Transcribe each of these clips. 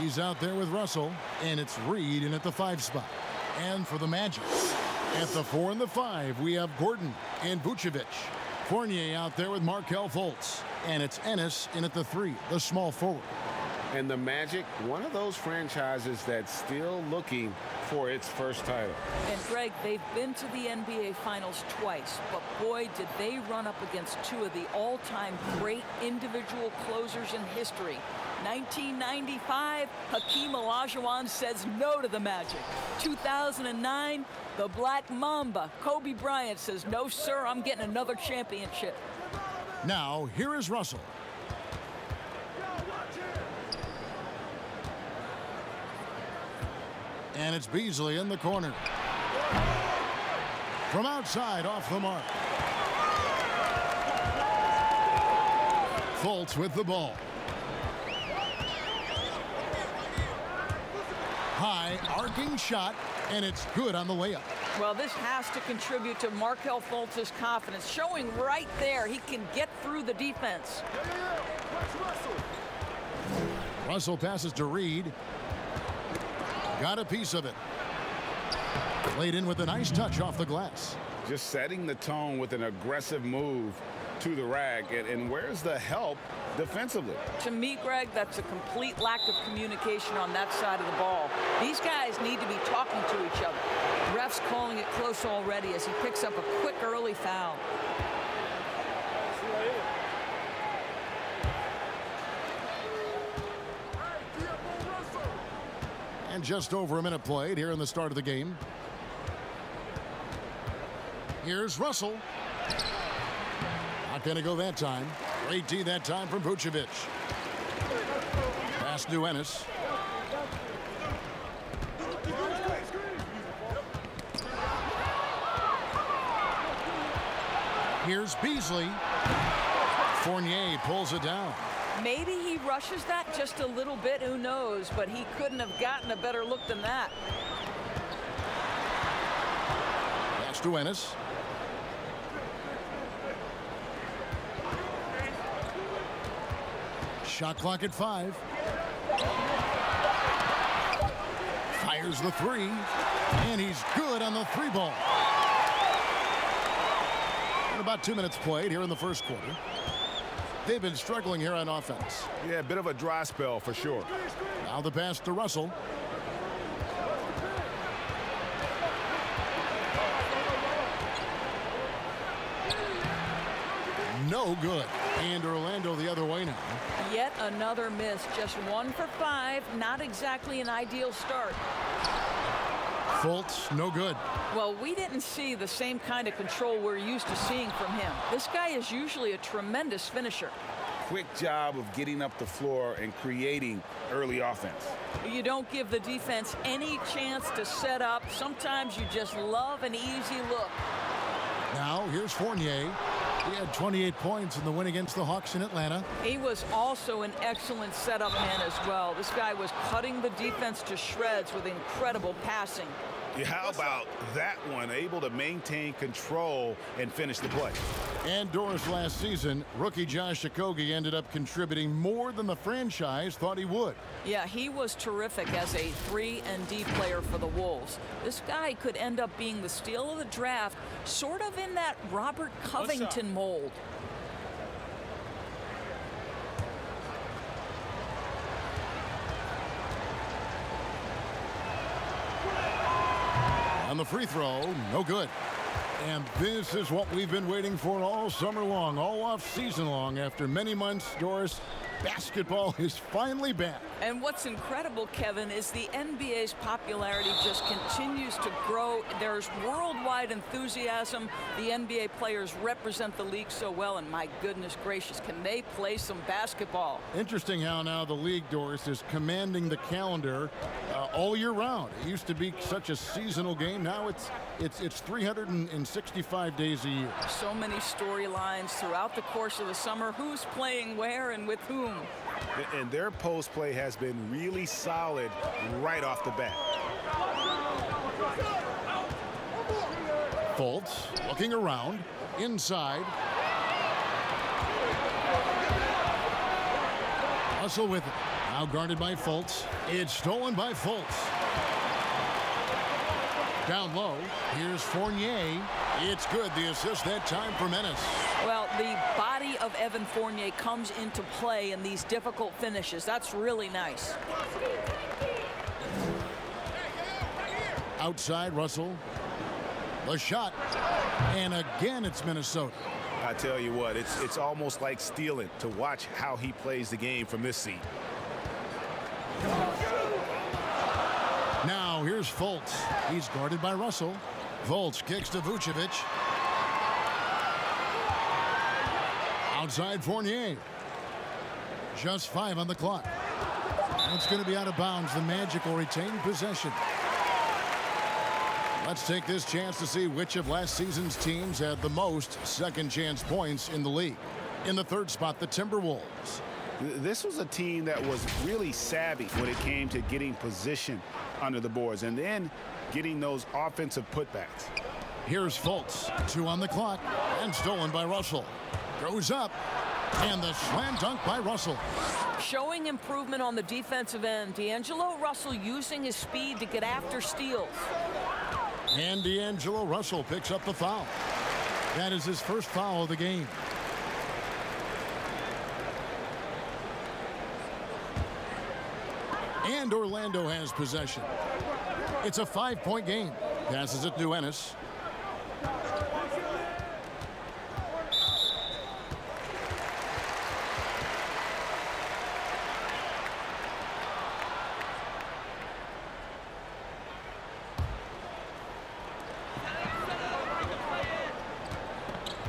He's out there with Russell, and it's Reed in at the 5 spot. And for the Magic, at the 4 and the 5, we have Gordon and Vucevic. Fournier out there with Markelle Fultz, and it's Ennis in at the 3, the small forward. And the Magic, one of those franchises that's still looking for its first title. And Greg, they've been to the NBA Finals twice, but boy, did they run up against two of the all-time great individual closers in history. 1995, Hakeem Olajuwon says no to the Magic. 2009, the Black Mamba, Kobe Bryant, says, no, sir, I'm getting another championship. Now, here is Russell. And it's Beasley in the corner. From outside, off the mark. Fultz with the ball. High, arcing shot, and it's good on the layup. Well, this has to contribute to Markelle Fultz's confidence, showing right there he can get through the defense. Russell passes to Reed. Got a piece of it. Played in with a nice touch off the glass. Just setting the tone with an aggressive move to the rack. And where's the help defensively? To me, Greg, that's a complete lack of communication on that side of the ball. These guys need to be talking to each other. Ref's calling it close already as he picks up a quick early foul. And just over a minute played here in the start of the game. Here's Russell. Not going to go that time. Great D that time from Vucevic. Pass to Ennis. Here's Beasley. Fournier pulls it down. Maybe he rushes that just a little bit, who knows, but he couldn't have gotten a better look than that. Pass to Ennis. Shot clock at 5. Fires the 3, and he's good on the 3 ball. And about 2 minutes played here in the first quarter. They've been struggling here on offense. Yeah, a bit of a dry spell for sure. Now the pass to Russell. No good. And Orlando the other way now. Yet another miss. Just 1 for 5. Not exactly an ideal start. Fultz, no good. Well, we didn't see the same kind of control we're used to seeing from him. This guy is usually a tremendous finisher. Quick job of getting up the floor and creating early offense. You don't give the defense any chance to set up. Sometimes you just love an easy look. Now here's Fournier. He had 28 points in the win against the Hawks in Atlanta. He was also an excellent setup man as well. This guy was cutting the defense to shreds with incredible passing. Yeah, how about that one? Able to maintain control and finish the play. And Doris, last season, rookie Josh Okogie ended up contributing more than the franchise thought he would. Yeah, he was terrific as a 3-and-D player for the Wolves. This guy could end up being the steal of the draft, sort of in that Robert Covington mold. On the free throw, no good. And this is what we've been waiting for all summer long, all off season long. After many months, Doris, basketball is finally back. And what's incredible, Kevin, is the NBA's popularity just continues to grow. There's worldwide enthusiasm. The NBA players represent the league so well, and my goodness gracious, can they play some basketball? Interesting how now the league, Doris, is commanding the calendar all year round. It used to be such a seasonal game. Now it's 365 days a year. So many storylines throughout the course of the summer. Who's playing where and with whom? And their post play has been really solid right off the bat. Fultz looking around, inside. Russell with it. Now guarded by Fultz. It's stolen by Fultz. Down low. Here's Fournier. It's good. The assist that time for Menace. Well, the body of Evan Fournier comes into play in these difficult finishes. That's really nice. Outside, Russell. The shot. And again, it's Minnesota. I tell you what, it's almost like stealing to watch how he plays the game from this seat. Now, here's Fultz. He's guarded by Russell. Fultz kicks to Vucevic. Outside Fournier. Just 5 on the clock. It's going to be out of bounds. The Magic will retain possession. Let's take this chance to see which of last season's teams had the most second chance points in the league. In the third spot, the Timberwolves. This was a team that was really savvy when it came to getting position under the boards and then getting those offensive putbacks. Here's Fultz. 2 on the clock and stolen by Russell. Goes up and the slam dunk by Russell. Showing improvement on the defensive end. D'Angelo Russell using his speed to get after steals. And D'Angelo Russell picks up the foul. That is his first foul of the game. And Orlando has possession. It's a 5-point game. Passes it to Ennis.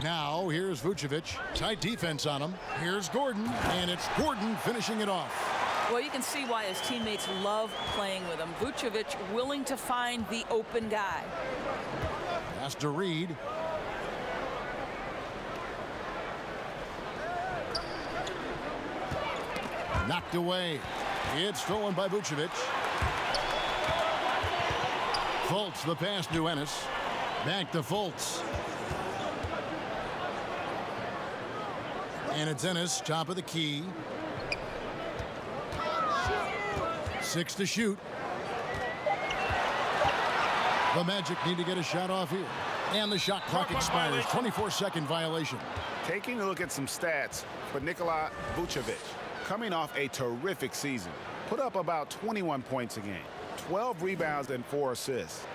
Now, here's Vucevic. Tight defense on him. Here's Gordon, and it's Gordon finishing it off. Well, you can see why his teammates love playing with him. Vucevic willing to find the open guy. Pass to Reed. Knocked away. It's stolen by Vucevic. Fultz, the pass to Ennis. Back to Fultz. And it's Ennis, top of the key. 6 to shoot. The Magic need to get a shot off here. And the shot clock expires. 24-second violation. Taking a look at some stats for Nikola Vucevic. Coming off a terrific season. Put up about 21 points a game. 12 rebounds and 4 assists.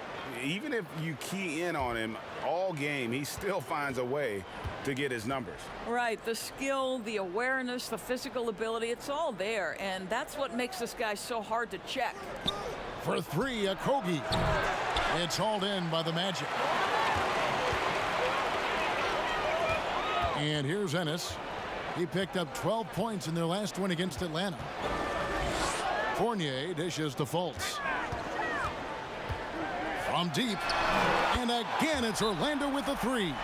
Even if you key in on him all game, he still finds a way to get his numbers. Right, the skill, the awareness, the physical ability, it's all there. And that's what makes this guy so hard to check. For 3, Okogie. It's hauled in by the Magic. And here's Ennis. He picked up 12 points in their last win against Atlanta. Fournier dishes to Fultz. From deep. And again, it's Orlando with the 3.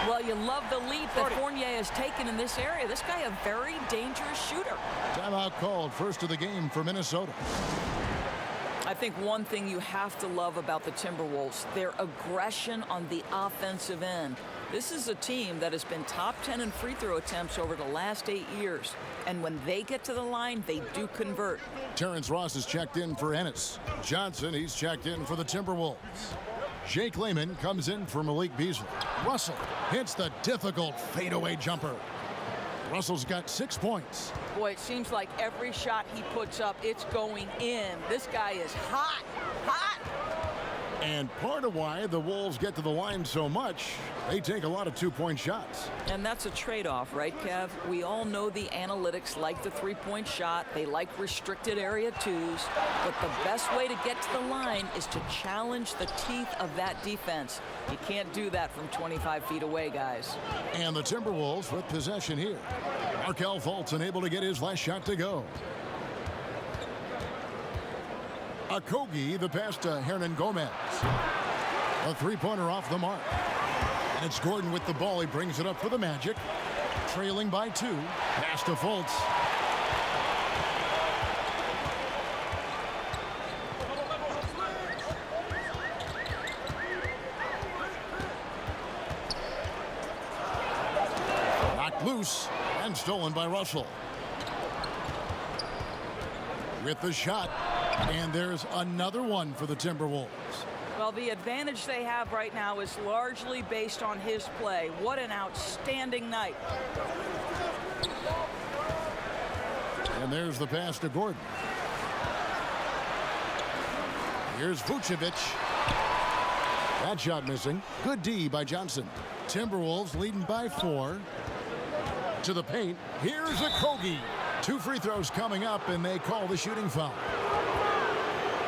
Well, you love the leap that Fournier has taken in this area. This guy a very dangerous shooter. Timeout called. First of the game for Minnesota. I think one thing you have to love about the Timberwolves, their aggression on the offensive end. This is a team that has been top 10 in free throw attempts over the last 8 years. And when they get to the line, they do convert. Terrence Ross is checked in for Ennis. Johnson, he's checked in for the Timberwolves. Jake Layman comes in for Malik Beasley. Russell hits the difficult fadeaway jumper. Russell's got 6 points. Boy, it seems like every shot he puts up, it's going in. This guy is hot, hot. And part of why the Wolves get to the line so much, they take a lot of 2-point shots. And that's a trade-off, right, Kev? We all know the analytics like the three-point shot. They like restricted area twos. But the best way to get to the line is to challenge the teeth of that defense. You can't do that from 25 feet away, guys. And the Timberwolves with possession here. Markelle Fultz unable to get his last shot to go. Okogie, the pass to Hernan Gomez. A three-pointer off the mark. And it's Gordon with the ball. He brings it up for the Magic. Trailing by 2. Pass to Fultz. Knocked loose and stolen by Russell. with the shot. And there's another one for the Timberwolves. Well, the advantage they have right now is largely based on his play. What an outstanding night. And there's the pass to Gordon. Here's Vucevic. That shot missing. Good D by Johnson. Timberwolves leading by 4. To the paint. Here's Okogie. 2 free throws coming up, and they call the shooting foul.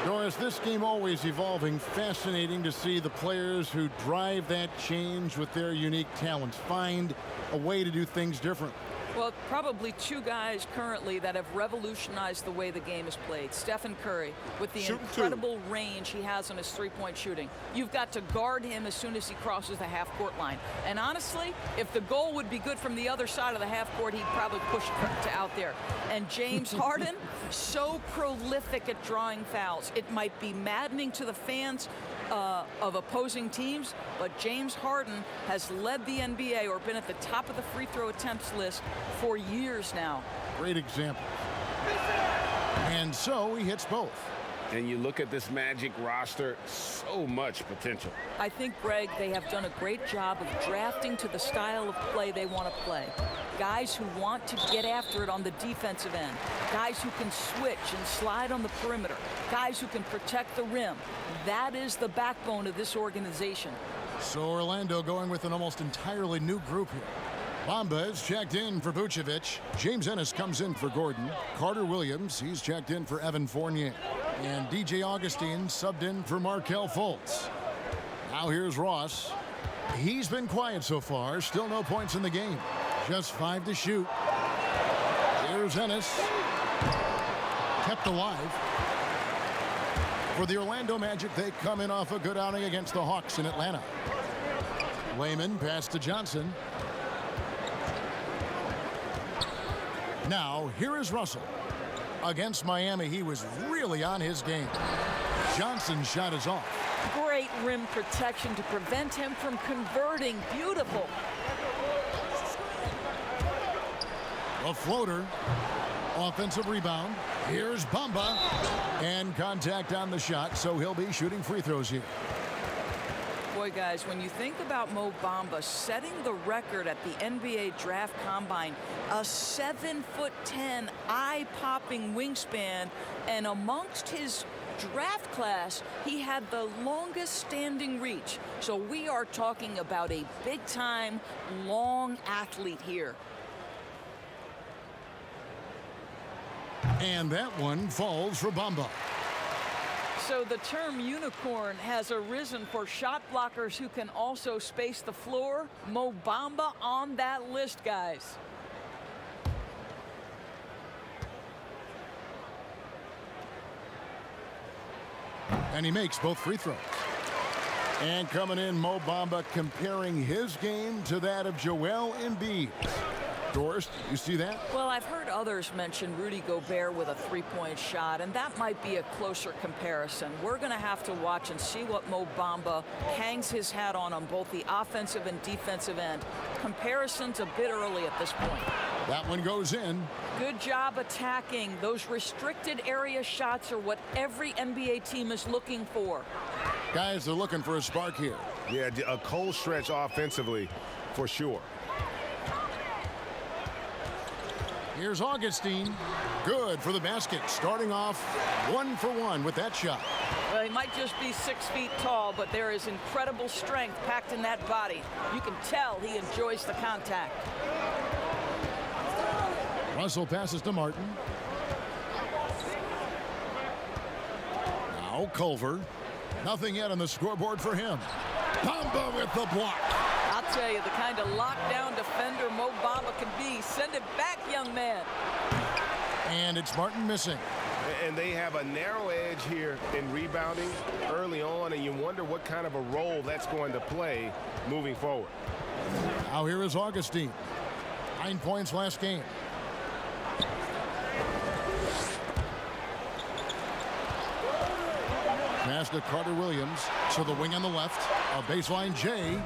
Doris, this game always evolving. Fascinating to see the players who drive that change with their unique talents find a way to do things different. Well, probably 2 guys currently that have revolutionized the way the game is played. Stephen Curry, with the incredible range he has on his three-point shooting. You've got to guard him as soon as he crosses the half-court line. And honestly, if the goal would be good from the other side of the half-court, he'd probably push it to out there. And James Harden, so prolific at drawing fouls. It might be maddening to the fans of opposing teams, but James Harden has led the NBA or been at the top of the free throw attempts list for years now. Great example. And so he hits both. And you look at this Magic roster, so much potential. I think, Greg, they have done a great job of drafting to the style of play they want to play. Guys who want to get after it on the defensive end. Guys who can switch and slide on the perimeter. Guys who can protect the rim. That is the backbone of this organization. So Orlando going with an almost entirely new group here. Bamba is checked in for Vucevic. James Ennis comes in for Gordon. Carter Williams, he's checked in for Evan Fournier. And DJ Augustine subbed in for Markelle Fultz. Now here's Ross. He's been quiet so far. Still no points in the game. Just 5 to shoot. Here's Ennis. Kept alive. For the Orlando Magic, they come in off a good outing against the Hawks in Atlanta. Layman pass to Johnson. Now, here is Russell. Against Miami, he was really on his game. Johnson's shot is off. Great rim protection to prevent him from converting. Beautiful. A floater. Offensive rebound. Here's Bamba. And contact on the shot, so he'll be shooting free throws here. Boy, guys, when you think about Mo Bamba setting the record at the NBA Draft Combine, a 7'10", eye-popping wingspan, and amongst his draft class, he had the longest standing reach. So we are talking about a big-time, long athlete here. And that one falls for Bamba. So the term unicorn has arisen for shot blockers who can also space the floor. Mo Bamba on that list, guys. And he makes both free throws. And coming in, Mo Bamba comparing his game to that of Joel Embiid. Doris, you see that? Well, I've heard others mention Rudy Gobert with a three-point shot, and that might be a closer comparison. We're going to have to watch and see what Mo Bamba hangs his hat on both the offensive and defensive end. Comparison's a bit early at this point. That one goes in. Good job attacking. Those restricted area shots are what every NBA team is looking for. Guys, they're looking for a spark here. Yeah, a cold stretch offensively for sure. Here's Augustine. Good for the basket. Starting off 1 for 1 with that shot. Well, he might just be 6 feet tall, but there is incredible strength packed in that body. You can tell he enjoys the contact. Russell passes to Martin. Now Culver. Nothing yet on the scoreboard for him. Bamba with the block. I'll tell you, the kind of lockdown defender Mo Bamba can be. Send it back, young man. And it's Martin missing. And they have a narrow edge here in rebounding early on, and you wonder what kind of a role that's going to play moving forward. Now here is Augustine. 9 points last game. Pass to Carter Williams to the wing on the left. A baseline J.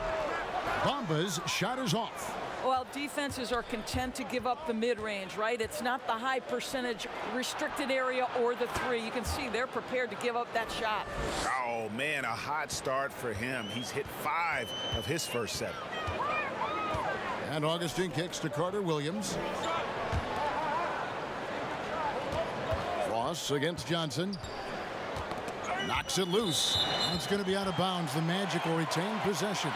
Bamba's shot is off. Well, defenses are content to give up the mid-range, right? It's not the high percentage restricted area or the three. You can see they're prepared to give up that shot. Oh, man, a hot start for him. He's hit 5 of his first 7. And Augustine kicks to Carter Williams. Ross against Johnson. Knocks it loose. And it's going to be out of bounds. The Magic will retain possession.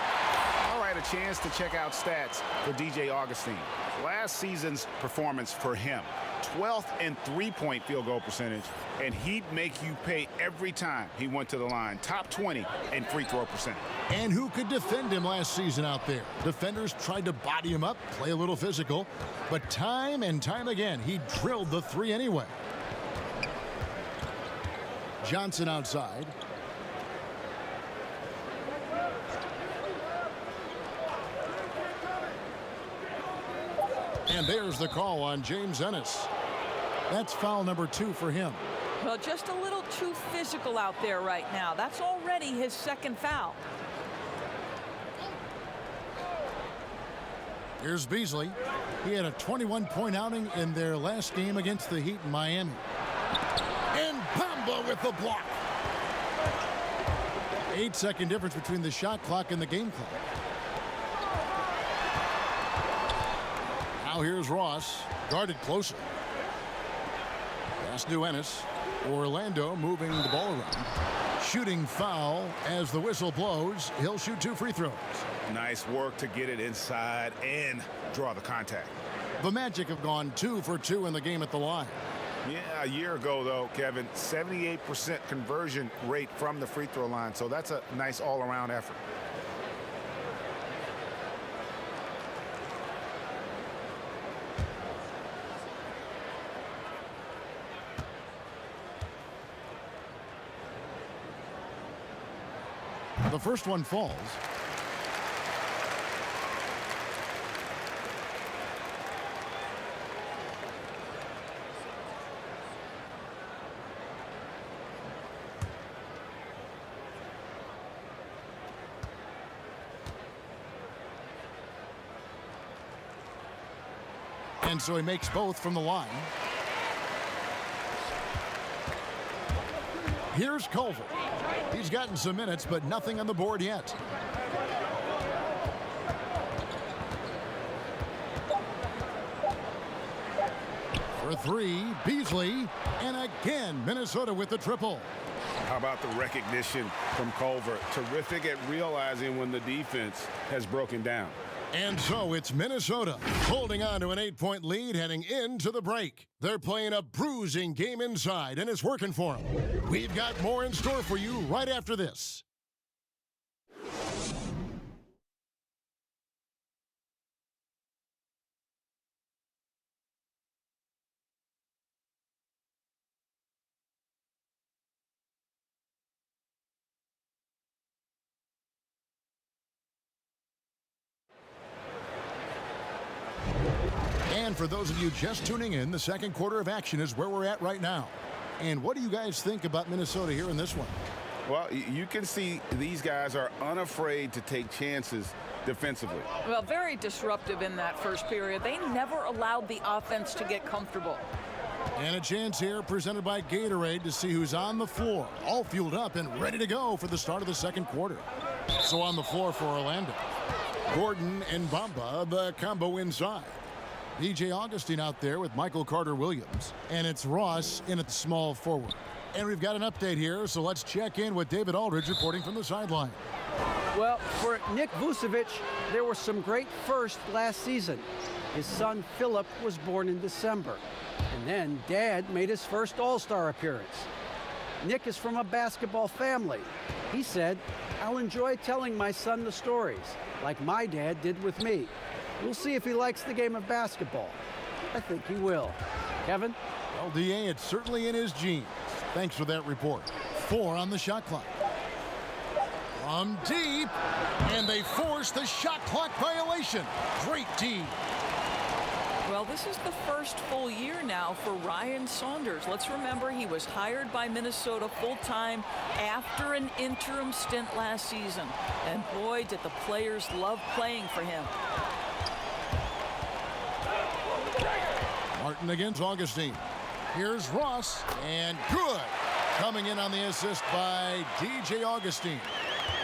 All right, a chance to check out stats for DJ Augustine. Last season's performance for him, 12th in three-point field goal percentage, and he'd make you pay every time he went to the line. Top 20 in free throw percentage. And who could defend him last season out there? Defenders tried to body him up, play a little physical, but time and time again, he drilled the three anyway. Johnson outside. And there's the call on James Ennis. That's foul number 2 for him. Well, just a little too physical out there right now. That's already his second foul. Here's Beasley. He had a 21-point outing in their last game against the Heat in Miami. And Bamba with the block. 8-second difference between the shot clock and the game clock. Now here's Ross, guarded closer. Pass to Ennis. Orlando moving the ball around. Shooting foul as the whistle blows. He'll shoot 2 free throws. Nice work to get it inside and draw the contact. The Magic have gone 2 for 2 in the game at the line. Yeah, a year ago, though, Kevin, 78% conversion rate from the free throw line. So that's a nice all-around effort. The first one falls. And so he makes both from the line. Here's Culver. He's gotten some minutes, but nothing on the board yet. For 3, Beasley. And again, Minnesota with the triple. How about the recognition from Culver? Terrific at realizing when the defense has broken down. And so it's Minnesota holding on to an 8-point lead heading into the break. They're playing a bruising game inside, and it's working for them. We've got more in store for you right after this. And for those of you just tuning in, the second quarter of action is where we're at right now. And what do you guys think about Minnesota here in this one? Well, you can see these guys are unafraid to take chances defensively. Well, very disruptive in that first period. They never allowed the offense to get comfortable. And a chance here presented by Gatorade to see who's on the floor, all fueled up and ready to go for the start of the second quarter. So on the floor for Orlando, Gordon and Bamba, the combo inside. DJ Augustine out there with Michael Carter Williams. And it's Ross in at the small forward. And we've got an update here, so let's check in with David Aldridge reporting from the sideline. Well, for Nick Vucevic, there were some great firsts last season. His son Philip was born in December. And then Dad made his first All-Star appearance. Nick is from a basketball family. He said, "I'll enjoy telling my son the stories, like my dad did with me. We'll see if he likes the game of basketball." I think he will. Kevin? Well, DA, it's certainly in his genes. Thanks for that report. 4 on the shot clock. From deep, and they force the shot clock violation. Great D. Well, this is the first full year now for Ryan Saunders. Let's remember he was hired by Minnesota full-time after an interim stint last season. And boy, did the players love playing for him. Martin against Augustine. Here's Ross, and good. Coming in on the assist by DJ Augustine.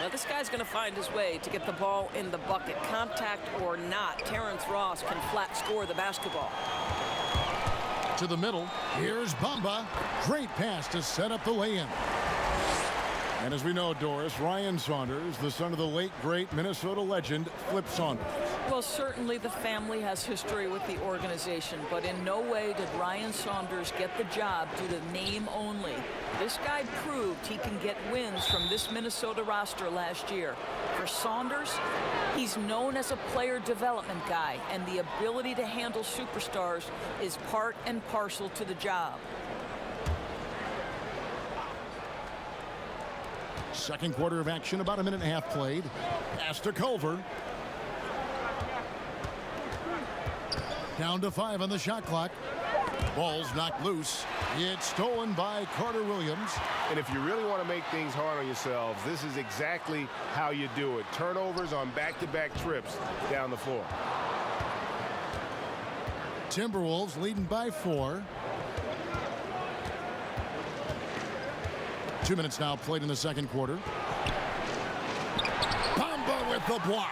Now this guy's going to find his way to get the ball in the bucket. Contact or not, Terrence Ross can flat score the basketball. To the middle, here's Bamba. Great pass to set up the lay-in. And as we know, Doris, Ryan Saunders, the son of the late, great Minnesota legend, Flip Saunders. Well, certainly the family has history with the organization, but in no way did Ryan Saunders get the job due to name only. This guy proved he can get wins from this Minnesota roster last year. For Saunders, he's known as a player development guy, and the ability to handle superstars is part and parcel to the job. Second quarter of action, about a minute and a half played. Pass to Culver. Down to 5 on the shot clock. Ball's knocked loose. It's stolen by Carter Williams. And if you really want to make things hard on yourselves, this is exactly how you do it. Turnovers on back-to-back trips down the floor. Timberwolves leading by 4. 2 minutes now played in the second quarter. Bamba with the block.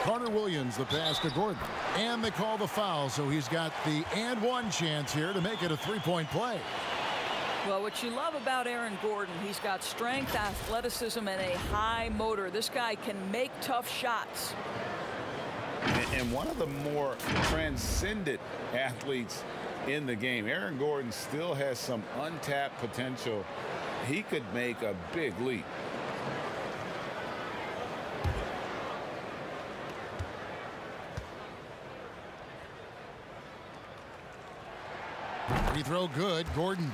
Carter Williams, the pass to Gordon. And they call the foul, so he's got the and one chance here to make it a three-point play. Well, what you love about Aaron Gordon, he's got strength, athleticism, and a high motor. This guy can make tough shots. And one of the more transcendent athletes in the game. Aaron Gordon still has some untapped potential. He could make a big leap. Free throw good, Gordon.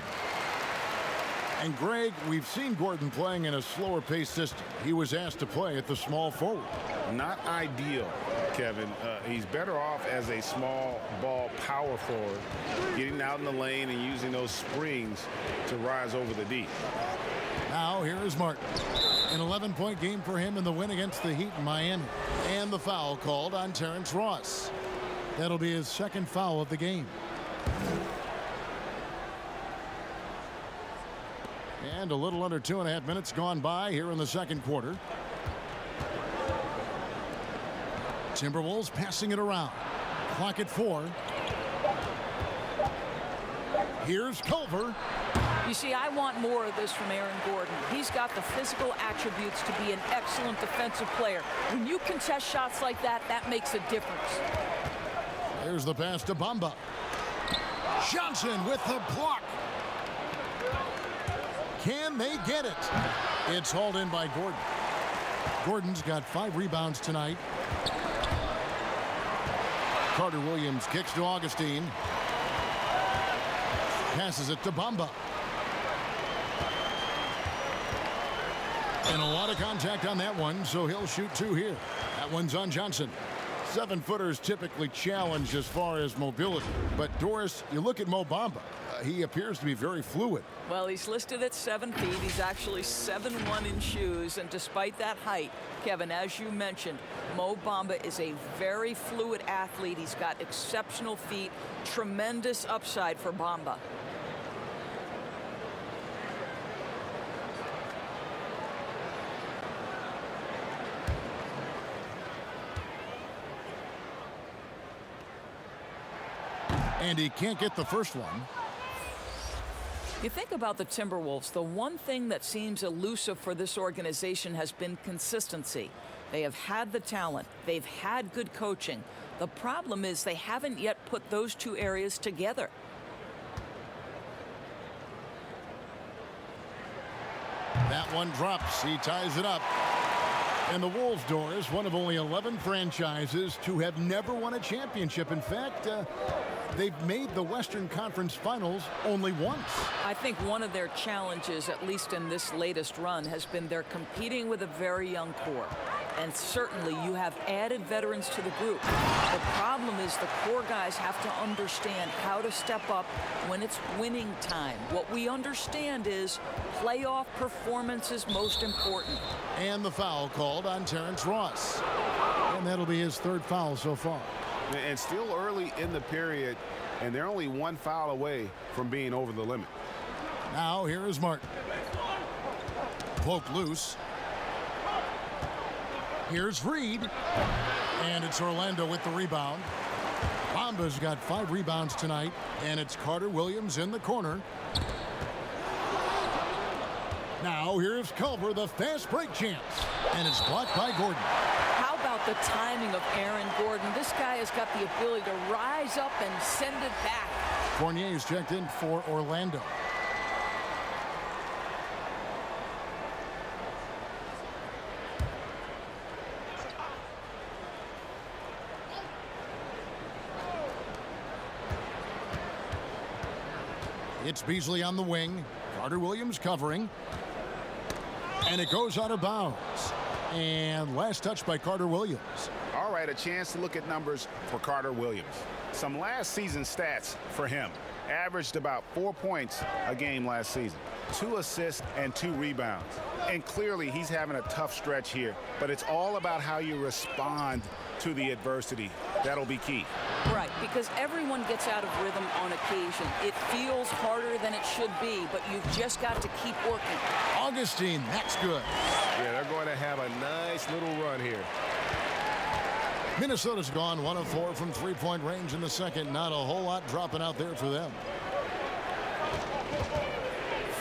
And Greg, we've seen Gordon playing in a slower paced system. He was asked to play at the small forward. Not ideal, Kevin. He's better off as a small ball power forward, getting out in the lane and using those springs to rise over the D. Now here is Martin. An 11-point game for him in the win against the Heat in Miami. And the foul called on Terrence Ross. That'll be his second foul of the game. And a little under 2.5 minutes gone by here in the second quarter. Timberwolves passing it around. Clock at 4. Here's Culver. You see, I want more of this from Aaron Gordon. He's got the physical attributes to be an excellent defensive player. When you contest shots like that, that makes a difference. Here's the pass to Bamba. Johnson with the block. Can they get it? It's hauled in by Gordon. Gordon's got 5 rebounds tonight. Carter Williams kicks to Augustine. Passes it to Bamba. And a lot of contact on that one, so he'll shoot 2 here. That one's on Johnson. 7-footers typically challenged as far as mobility. But Doris, you look at Mo Bamba. He appears to be very fluid. Well, he's listed at 7 feet. He's actually 7'1" in shoes. And despite that height, Kevin, as you mentioned, Mo Bamba is a very fluid athlete. He's got exceptional feet, tremendous upside for Bamba. And he can't get the first one. You think about the Timberwolves, the one thing that seems elusive for this organization has been consistency. They have had the talent. They've had good coaching. The problem is they haven't yet put those 2 areas together. That one drops. He ties it up. And the Wolves, Doris, one of only 11 franchises to have never won a championship. In fact, they've made the Western Conference Finals only once. I think one of their challenges, at least in this latest run, has been they're competing with a very young core. And certainly you have added veterans to the group. The problem is the core guys have to understand how to step up when it's winning time. What we understand is playoff performance is most important. And the foul called on Terrence Ross. And that'll be his 3rd foul so far. And still early in the period, and they're only one foul away from being over the limit. Now here is Martin. Poked loose. Here's Reed. And it's Orlando with the rebound. Bamba's got 5 rebounds tonight, and it's Carter Williams in the corner. Now here's Culver, the fast break chance. And it's blocked by Gordon. How about the timing of Aaron Gordon? This guy has got the ability to rise up and send it back. Fournier is checked in for Orlando. It's Beasley on the wing. Carter Williams covering. And it goes out of bounds. And last touch by Carter Williams. All right, a chance to look at numbers for Carter Williams. Some last season stats for him. Averaged about 4 points a game last season. 2 assists and 2 rebounds. And clearly he's having a tough stretch here. But it's all about how you respond to the adversity. That'll be key. Right, because everyone gets out of rhythm on occasion. It feels harder than it should be, but you've just got to keep working. Augustine, that's good. Yeah, they're going to have a nice little run here. Minnesota's gone 1 of 4 from three-point range in the second. Not a whole lot dropping out there for them.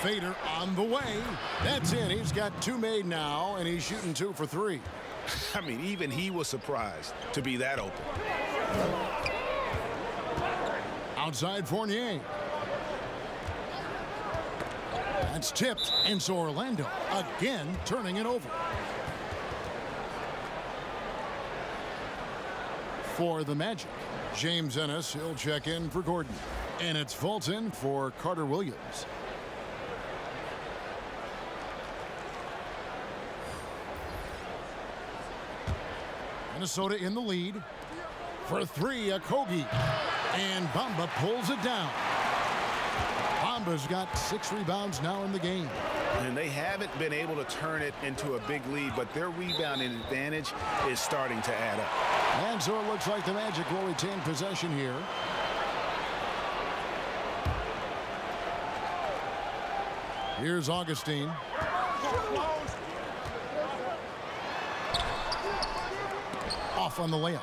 Fader on the way. That's in. He's got 2 made now, and he's shooting 2 for 3. I mean, even he was surprised to be that open. Outside Fournier. That's tipped, and so Orlando again turning it over. For the Magic, James Ennis, he'll check in for Gordon. And it's Fulton for Carter Williams. Minnesota in the lead. For 3, Okogie. And Bamba pulls it down. Bamba's got 6 rebounds now in the game. And they haven't been able to turn it into a big lead, but their rebounding advantage is starting to add up. And so it looks like the Magic will retain possession here. Here's Augustine. Off on the layup.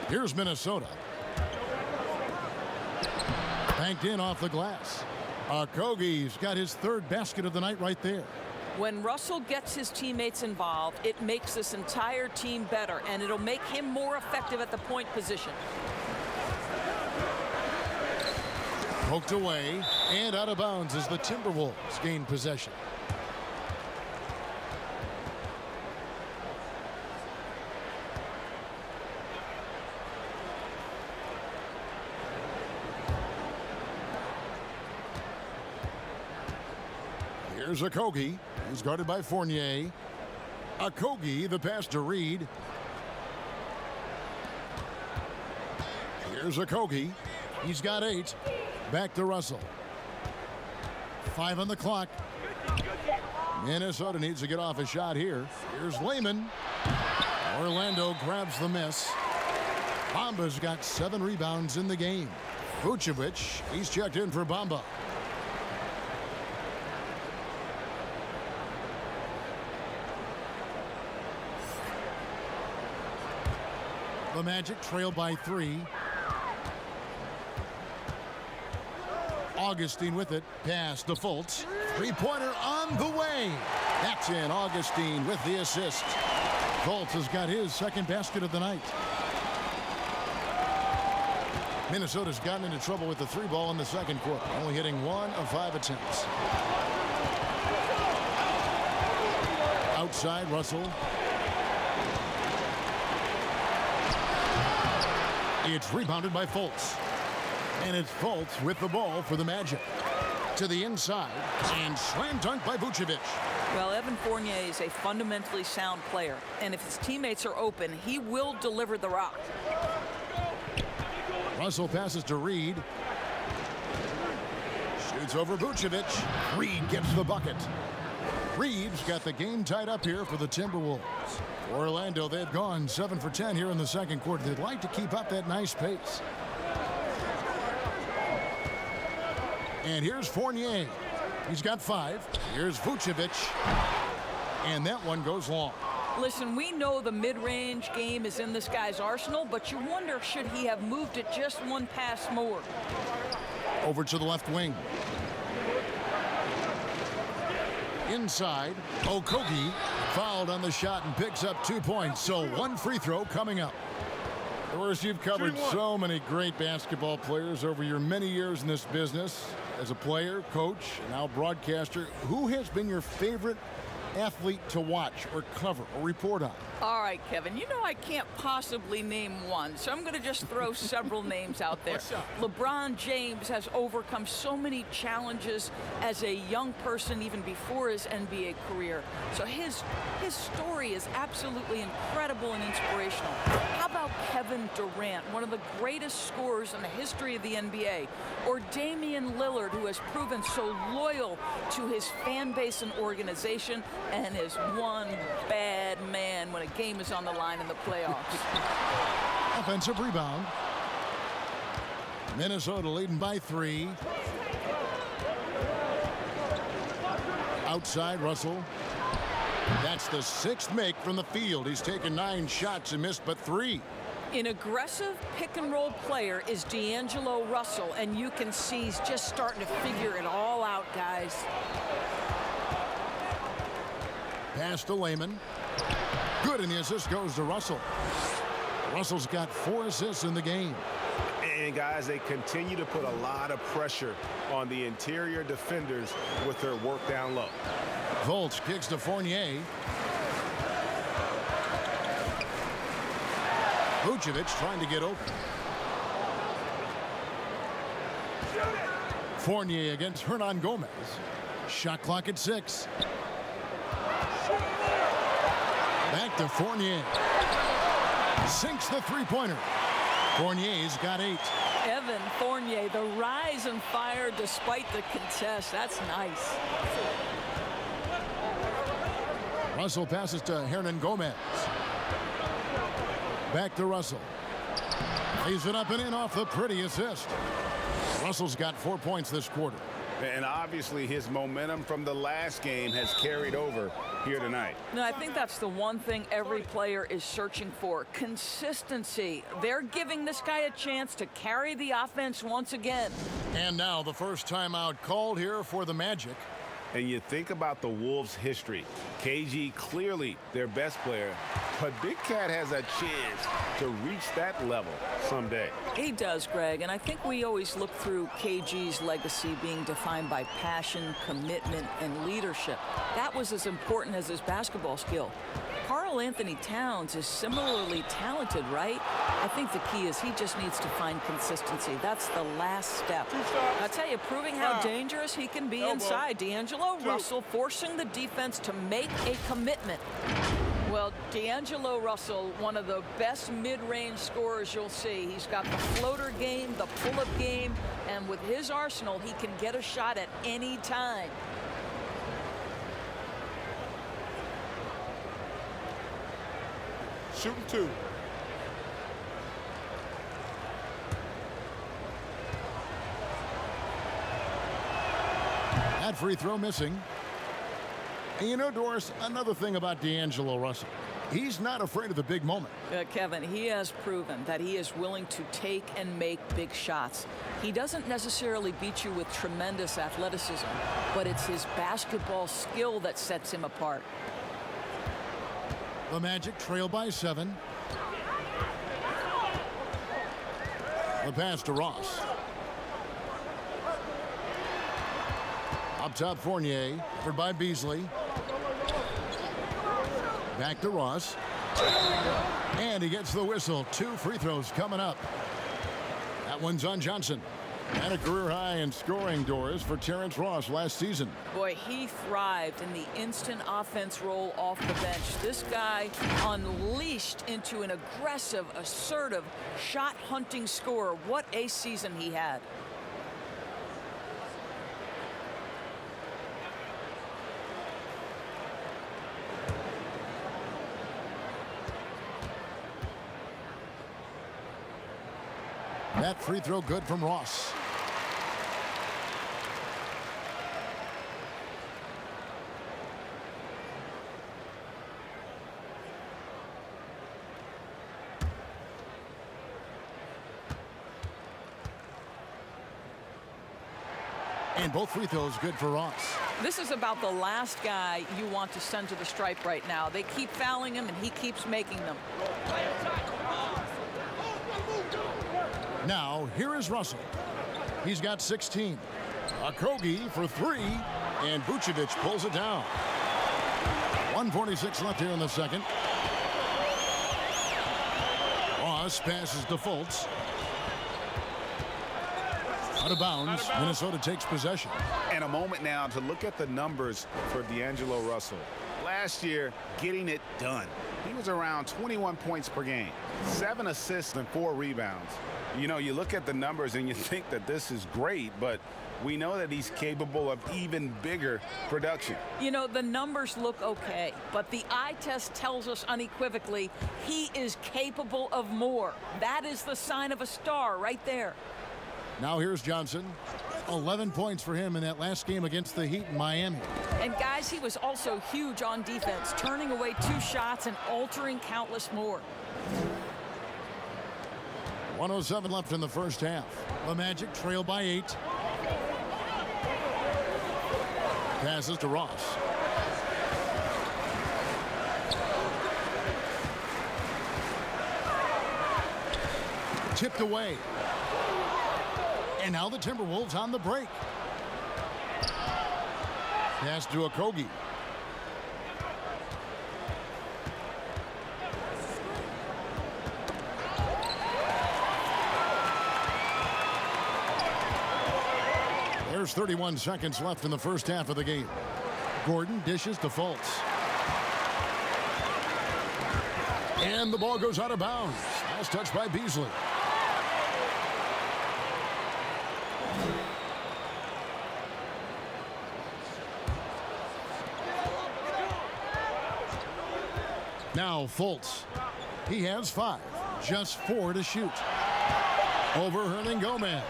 Here's Minnesota. Banked in off the glass. Okogie's got his 3rd basket of the night right there. When Russell gets his teammates involved, it makes this entire team better, and it'll make him more effective at the point position. Poked away and out of bounds as the Timberwolves gain possession. Here's Okogie. He's guarded by Fournier. Okogie, the pass to Reed. Here's Okogie. He's got 8. Back to Russell. 5 on the clock. Minnesota needs to get off a shot here. Here's Lehman. Orlando grabs the miss. Bamba's got 7 rebounds in the game. Vucevic, he's checked in for Bamba. The Magic trail by 3. Augustine with it. Pass to Fultz. 3-pointer on the way. That's in. Augustine with the assist. Fultz has got his 2nd basket of the night. Minnesota's gotten into trouble with the 3 ball in the second quarter, only hitting 1 of 5 attempts. Outside, Russell. It's rebounded by Fultz. And it's Fultz with the ball for the Magic. To the inside, and slam dunk by Vucevic. Well, Evan Fournier is a fundamentally sound player, and if his teammates are open, he will deliver the rock. Russell passes to Reed. Shoots over Vucevic. Reed gets the bucket. Reeves got the game tied up here for the Timberwolves. For Orlando, they've gone 7 for 10 here in the second quarter. They'd like to keep up that nice pace. And here's Fournier. He's got 5. Here's Vucevic. And that one goes long. Listen, we know the mid-range game is in this guy's arsenal, but you wonder, should he have moved it just one pass more? Over to the left wing. Inside, Okogie fouled on the shot and picks up 2 points. So 1 free throw coming up. Of course, you've covered so many great basketball players over your many years in this business. As a player, coach, and now broadcaster, who has been your favorite athlete to watch or cover or report on? All right, Kevin, you know I can't possibly name one, so I'm going to just throw several names out there. LeBron James has overcome so many challenges as a young person even before his NBA career. So his story is absolutely incredible and inspirational. How about Kevin Durant, one of the greatest scorers in the history of the NBA? Or Damian Lillard, who has proven so loyal to his fan base and organization and is one bad man when a game is on the line in the playoffs. Offensive rebound. Minnesota leading by 3. Outside, Russell. That's the 6th make from the field. He's taken 9 shots and missed but 3. An aggressive pick-and-roll player is D'Angelo Russell, and you can see he's just starting to figure it all out, guys. Pass to Layman. Good, and the assist goes to Russell. Russell's got 4 assists in the game. And guys, they continue to put a lot of pressure on the interior defenders with their work down low. Fultz kicks to Fournier. Vucevic trying to get open. Fournier against Hernan Gomez. Shot clock at 6. Back to Fournier. Sinks the three-pointer. Fournier's got 8. Evan Fournier, the rise and fire despite the contest. That's nice. Russell passes to Hernan Gomez. Back to Russell. Lays it up and in off the pretty assist. Russell's got 4 points this quarter. And obviously his momentum from the last game has carried over here tonight. No, I think that's the one thing every player is searching for. Consistency. They're giving this guy a chance to carry the offense once again. And now the first timeout called here for the Magic. And you think about the Wolves' history. KG clearly their best player, but Big Cat has a chance to reach that level someday. He does, Greg, and I think we always look through KG's legacy being defined by passion, commitment, and leadership. That was as important as his basketball skill. Karl Anthony Towns is similarly talented, right? I think the key is he just needs to find consistency. That's the last step. I tell you, proving how dangerous he can be inside. D'Angelo Russell forcing the defense to make a commitment. Well, D'Angelo Russell, one of the best mid-range scorers you'll see. He's got the floater game, the pull-up game, and with his arsenal, he can get a shot at any time. Shooting 2. That free throw missing. And you know, Doris, another thing about D'Angelo Russell. He's not afraid of the big moment. Kevin, he has proven that he is willing to take and make big shots. He doesn't necessarily beat you with tremendous athleticism, but it's his basketball skill that sets him apart. The Magic trail by 7. The pass to Ross. Up top, Fournier, covered by Beasley. Back to Ross. And he gets the whistle. 2 free throws coming up. That one's on Johnson. And a career high in scoring, Doris, for Terrence Ross last season. Boy, he thrived in the instant offense role off the bench. This guy unleashed into an aggressive, assertive, shot-hunting scorer. What a season he had. That free throw good from Ross. And both free throws good for Ross. This is about the last guy you want to send to the stripe right now. They keep fouling him, and he keeps making them. Now, here is Russell. He's got 16. Okogie for 3, and Vucevic pulls it down. 1:46 left here in the second. Ross passes to Fultz. Out of bounds. Minnesota takes possession. And a moment now to look at the numbers for D'Angelo Russell. Last year, getting it done. He was around 21 points per game, 7 assists and 4 rebounds. You know, you look at the numbers and you think that this is great, but we know that he's capable of even bigger production. You know, the numbers look okay, but the eye test tells us unequivocally he is capable of more. That is the sign of a star right there. Now here's Johnson. 11 points for him in that last game against the Heat in Miami. And guys, he was also huge on defense, turning away 2 shots and altering countless more. 1:07 left in the first half. The Magic trail by 8. Passes to Ross. Tipped away. And now the Timberwolves on the break. Pass to Okogie. There's 31 seconds left in the first half of the game. Gordon dishes to Fultz. And the ball goes out of bounds. Last touch by Beasley. Now Fultz. He has 5. Just 4 to shoot. Over Hernangomez.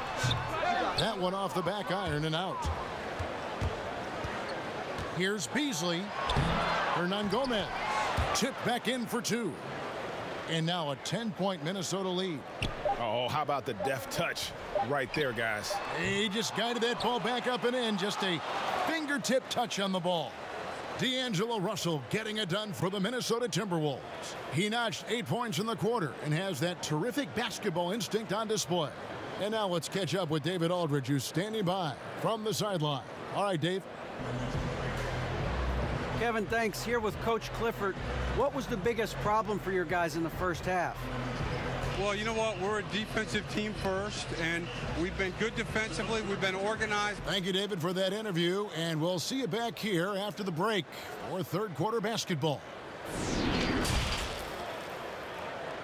That one off the back iron and out. Here's Beasley. Hernangomez. Tipped back in for 2. And now a 10-point Minnesota lead. Oh, how about the deft touch right there, guys? He just guided that ball back up and in. Just a fingertip touch on the ball. D'Angelo Russell getting it done for the Minnesota Timberwolves. He notched 8 points in the quarter and has that terrific basketball instinct on display. And now let's catch up with David Aldridge, who's standing by from the sideline. All right, Dave. Kevin, thanks. Here with Coach Clifford. What was the biggest problem for your guys in the first half? Well, you know what? We're a defensive team first, and we've been good defensively. We've been organized. Thank you, David, for that interview, and we'll see you back here after the break for third quarter basketball.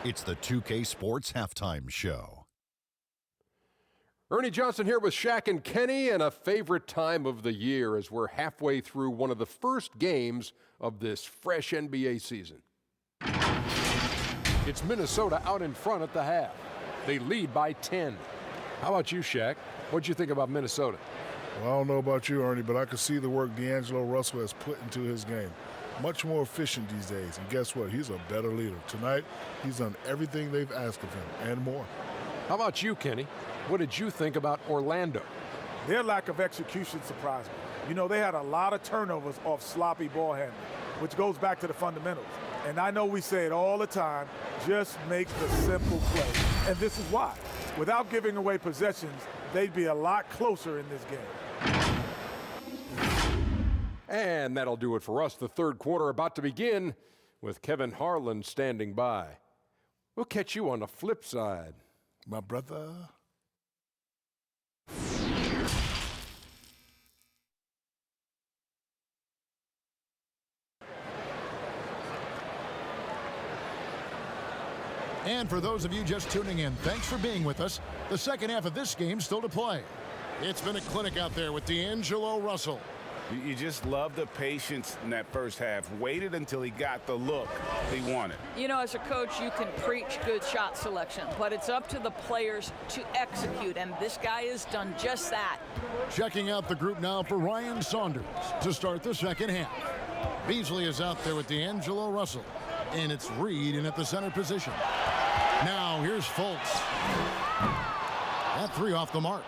It's the 2K Sports Halftime Show. Ernie Johnson here with Shaq and Kenny, and a favorite time of the year as we're halfway through one of the first games of this fresh NBA season. It's Minnesota out in front at the half. They lead by 10. How about you, Shaq? What'd you think about Minnesota? Well, I don't know about you, Ernie, but I can see the work D'Angelo Russell has put into his game. Much more efficient these days, and guess what? He's a better leader. Tonight, he's done everything they've asked of him and more. How about you, Kenny? What did you think about Orlando? Their lack of execution surprised me. You know, they had a lot of turnovers off sloppy ball handling, which goes back to the fundamentals. And I know we say it all the time, just make the simple play. And this is why. Without giving away possessions, they'd be a lot closer in this game. And that'll do it for us. The third quarter about to begin with Kevin Harlan standing by. We'll catch you on the flip side. My brother. And for those of you just tuning in, thanks for being with us. The second half of this game still to play. It's been a clinic out there with D'Angelo Russell. You just love the patience in that first half. Waited until he got the look he wanted. You know, as a coach, you can preach good shot selection, but it's up to the players to execute, and this guy has done just that. Checking out the group now for Ryan Saunders to start the second half. Beasley is out there with D'Angelo Russell, and it's Reed in at the center position. Now here's Fultz. That three off the mark.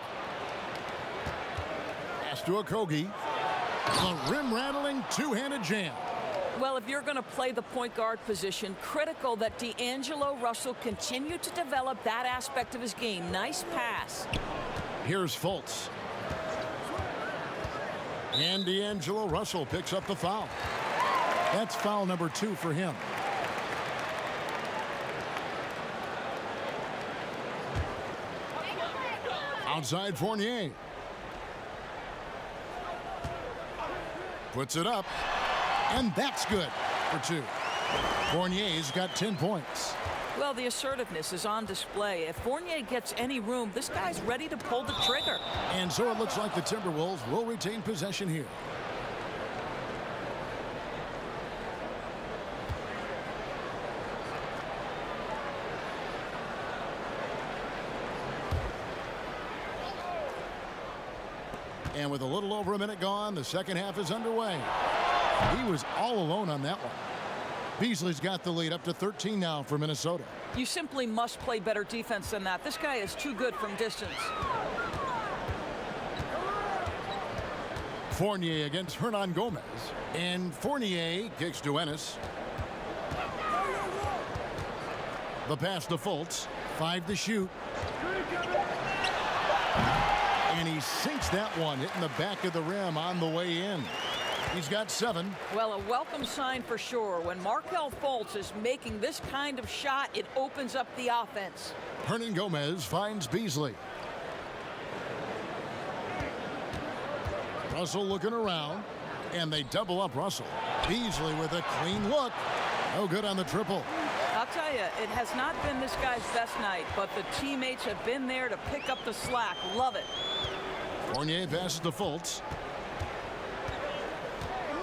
Pass to Okogie. The rim-rattling two-handed jam. Well, if you're going to play the point guard position, critical that D'Angelo Russell continue to develop that aspect of his game. Nice pass. Here's Fultz. And D'Angelo Russell picks up the foul. That's foul number 2 for him. Outside Fournier. Puts it up. And that's good for 2. Fournier's got 10 points. Well, the assertiveness is on display. If Fournier gets any room, this guy's ready to pull the trigger. And so it looks like the Timberwolves will retain possession here. And with a little over a minute gone, the second half is underway. He was all alone on that one. Beasley's got the lead up to 13 now for Minnesota. You simply must play better defense than that. This guy is too good from distance. Fournier against Hernan Gomez. And Fournier kicks to Ennis. The pass to Fultz. 5 to shoot. And he sinks that one, hitting the back of the rim on the way in. He's got 7. Well, a welcome sign for sure. When Markelle Fultz is making this kind of shot, it opens up the offense. Hernan Gomez finds Beasley. Russell looking around, and they double up Russell. Beasley with a clean look. No good on the triple. I'll tell you, it has not been this guy's best night, but the teammates have been there to pick up the slack. Love it. Fournier passes to Fultz.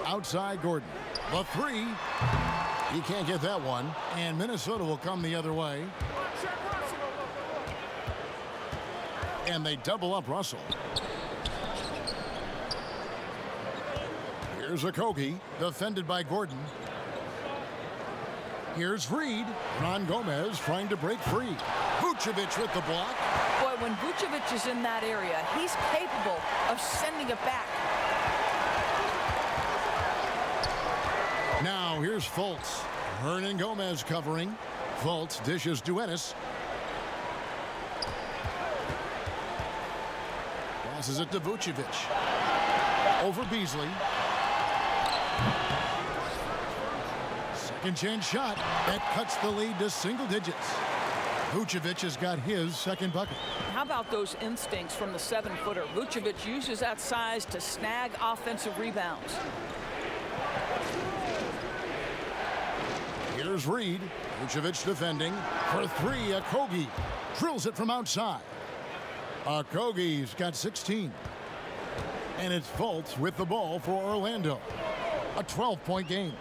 Outside Gordon. The 3. He can't get that one. And Minnesota will come the other way. And they double up Russell. Here's Okogie, defended by Gordon. Here's Reed. Ron Gomez trying to break free. Vucevic with the block. Boy, when Vucevic is in that area, he's capable of sending it back. Now here's Fultz. Hernan Gomez covering. Fultz dishes to Ennis. Passes it to Vucevic. Over Beasley. Second chance shot. That cuts the lead to single digits. Vucevic has got his second bucket. How about those instincts from the 7-footer? Vucevic uses that size to snag offensive rebounds. Here's Reed. Vucevic defending. For 3, Okogie drills it from outside. Okogie's got 16. And it's Fultz with the ball for Orlando. A 12-point game.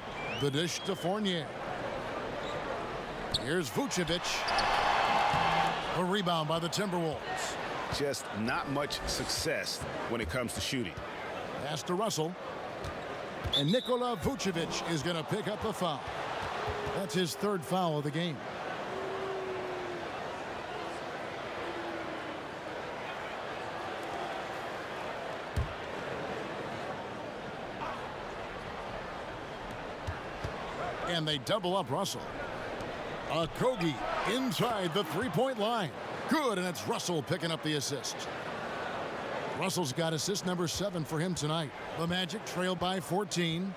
The dish to Fournier. Here's Vucevic. A rebound by the Timberwolves. Just not much success when it comes to shooting. Pass to Russell. And Nikola Vucevic is going to pick up the foul. That's his 3rd foul of the game. And they double up Russell. Okogie inside the 3-point line. Good, and it's Russell picking up the assist. Russell's got assist number 7 for him tonight. The Magic trail by 14.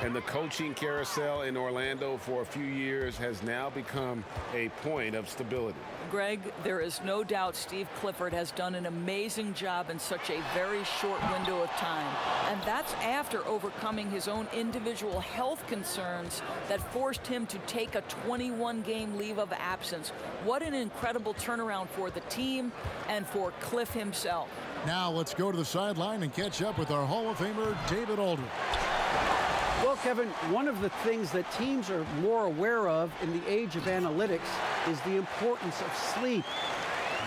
And the coaching carousel in Orlando for a few years has now become a point of stability. Greg, there is no doubt Steve Clifford has done an amazing job in such a very short window of time. And that's after overcoming his own individual health concerns that forced him to take a 21-game leave of absence. What an incredible turnaround for the team and for Cliff himself. Now let's go to the sideline and catch up with our Hall of Famer, David Aldridge. Well, Kevin, one of the things that teams are more aware of in the age of analytics is the importance of sleep.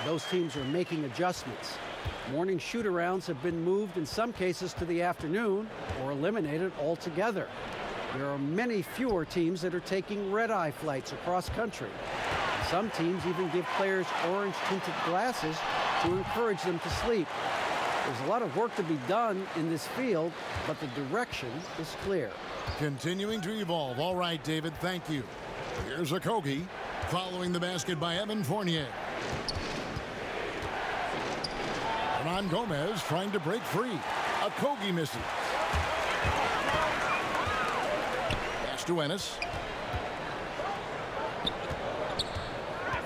Those teams are making adjustments. Morning shoot-arounds have been moved in some cases to the afternoon or eliminated altogether. There are many fewer teams that are taking red-eye flights across country. Some teams even give players orange-tinted glasses to encourage them to sleep. There's a lot of work to be done in this field, but the direction is clear. Continuing to evolve. All right, David, thank you. Here's Okogie, following the basket by Evan Fournier. Hernan Gomez trying to break free. Okogie misses. Pass to Ennis.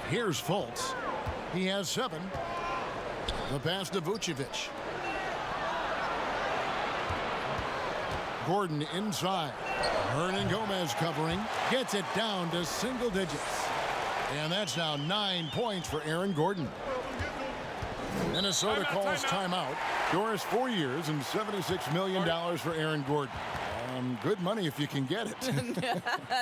Here's Fultz. He has 7. The pass to Vucevic. Gordon inside. Hernan Gomez covering. Gets it down to single digits. And that's now 9 points for Aaron Gordon. Minnesota calls timeout. Doris, 4 years and $76 million for Aaron Gordon. Good money if you can get it.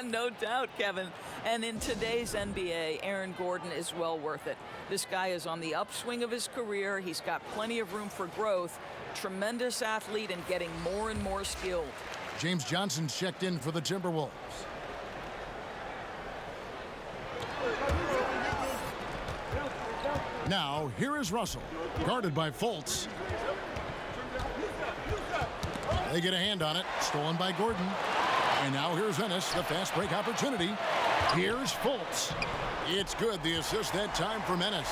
No doubt, Kevin. And in today's NBA, Aaron Gordon is well worth it. This guy is on the upswing of his career. He's got plenty of room for growth. Tremendous athlete and getting more and more skilled. James Johnson's checked in for the Timberwolves. Now, here is Russell, guarded by Fultz. They get a hand on it, stolen by Gordon. And now here's Ennis, the fast break opportunity. Here's Fultz. It's good, the assist that time from Ennis.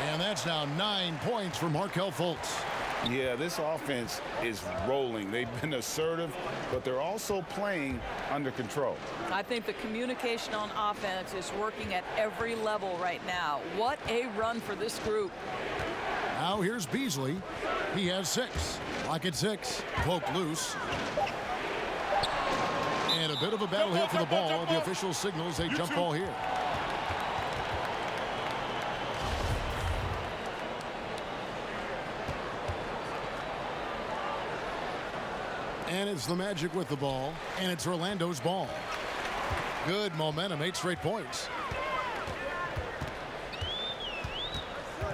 And that's now 9 points for Markelle Fultz. Yeah, this offense is rolling. They've been assertive, but they're also playing under control. I think the communication on offense is working at every level right now. What a run for this group. Now here's Beasley. He has 6. Lock at 6. Cloak loose. And a bit of a battle here for the ball. The official signals a jump ball here. And it's the Magic with the ball, and it's Orlando's ball. Good momentum, 8 straight points.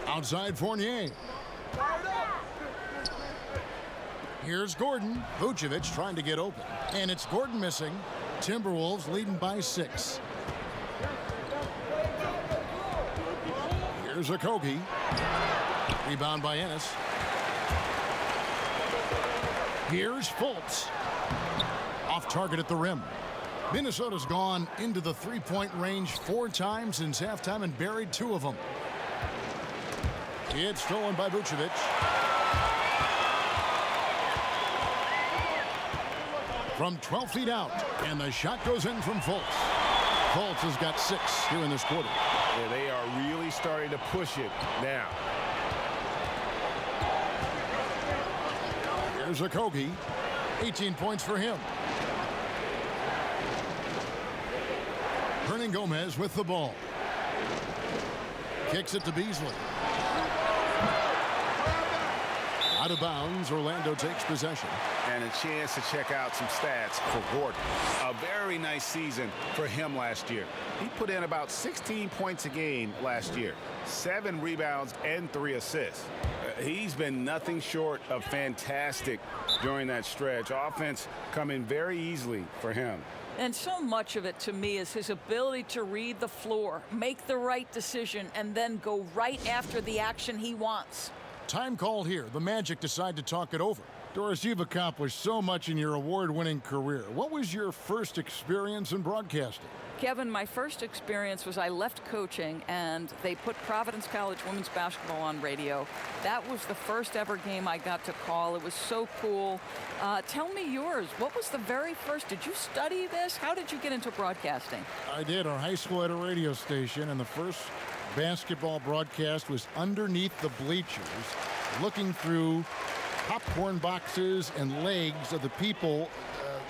Outside Fournier. Here's Gordon. Vucevic trying to get open. And it's Gordon missing. Timberwolves leading by 6. Here's Okogie. Rebound by Ennis. Here's Fultz. Off target at the rim. Minnesota's gone into the three-point range 4 times since halftime and buried 2 of them. It's stolen by Vucevic. From 12 feet out, and the shot goes in from Fultz. Fultz has got 6 here in this quarter. Yeah, they are really starting to push it now. Here's Okogie. 18 points for him. Hernan Gomez with the ball. Kicks it to Beasley. Out of bounds, Orlando takes possession. And a chance to check out some stats for Gordon. A very nice season for him last year. He put in about 16 points a game last year. 7 rebounds and 3 assists. He's been nothing short of fantastic during that stretch. Offense coming very easily for him. And so much of it to me is his ability to read the floor, make the right decision, and then go right after the action he wants. Time called here. The Magic decide to talk it over. Doris, you've accomplished so much in your award-winning career. What was your first experience in broadcasting? Kevin, my first experience was I left coaching and they put Providence College women's basketball on radio. That was the first ever game I got to call. It was so cool. Tell me yours. What was the very first? Did you study this? How did you get into broadcasting? I did. Our high school had a radio station, and the first basketball broadcast was underneath the bleachers, looking through popcorn boxes and legs of the people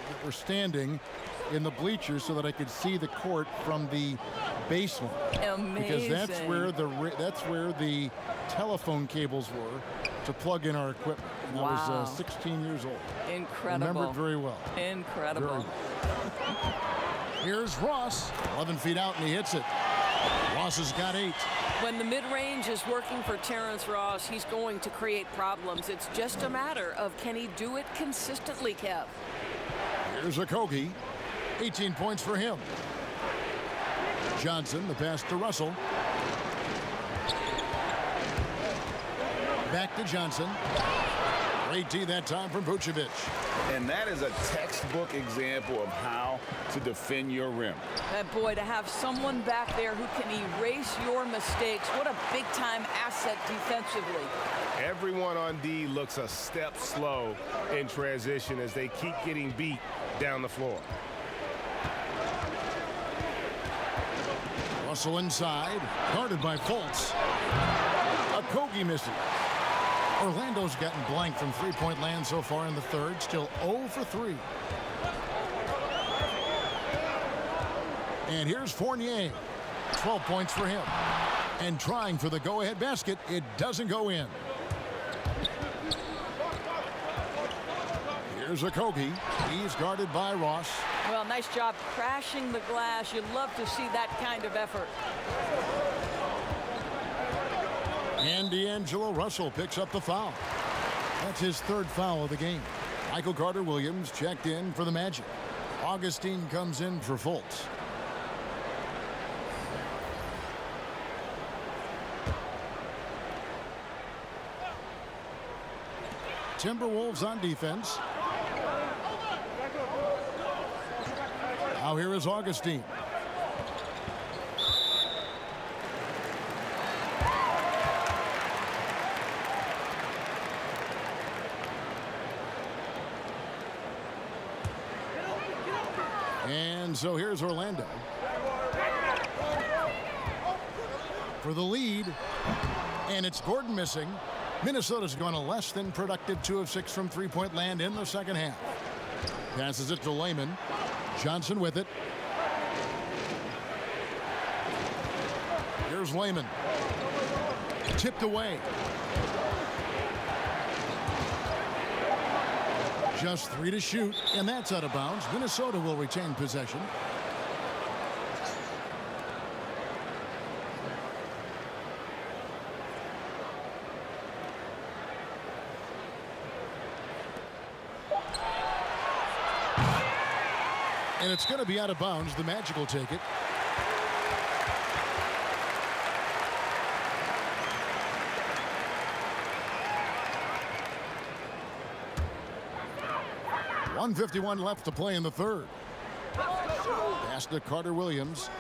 that were standing in the bleachers so that I could see the court from the basement. Amazing. Because that's where the telephone cables were. to plug in our equipment. And I was 16 years old. Incredible. Remember it very well. Incredible. Here's Ross, 11 feet out, and he hits it. Ross has got 8. When the mid-range is working for Terrence Ross, he's going to create problems. It's just a matter of can he do it consistently, Kev. Here's Okogie, 18 points for him. Johnson, the pass to Russell. Back to Johnson. Great D that time from Vucevic. And that is a textbook example of how to defend your rim. Boy, to have someone back there who can erase your mistakes, what a big-time asset defensively. Everyone on D looks a step slow in transition as they keep getting beat down the floor. Russell inside, guarded by Fultz. Okogie misses. Orlando's gotten blank from three-point land so far in the third, still 0 for 3. And here's Fournier, 12 points for him. And trying for the go-ahead basket, it doesn't go in. Here's Okogie. He's guarded by Ross. Well, nice job crashing the glass. You love to see that kind of effort. And D'Angelo Russell picks up the foul. That's his 3rd foul of the game. Michael Carter-Williams checked in for the Magic. Augustine comes in for Fultz. Timberwolves on defense. Now here is Augustine. And so here's Orlando for the lead, and it's Gordon missing. Minnesota's gone a less than productive 2 of 6 from three-point land in the second half. Passes it to Layman. Johnson with it. Here's Layman. Tipped away. Just 3 to shoot, and that's out of bounds. Minnesota will retain possession. And it's going to be out of bounds. The Magic will take it. .151 left to play in the third. Pass to Carter-Williams.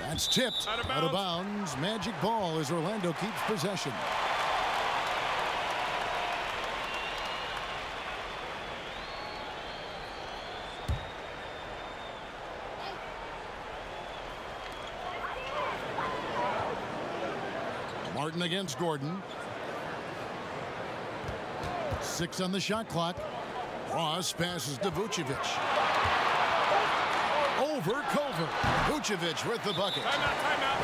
That's tipped. Out of bounds. Magic ball as Orlando keeps possession. Martin against Gordon. 6 on the shot clock. Ross passes to Vucevic. Over Culver. Vucevic with the bucket.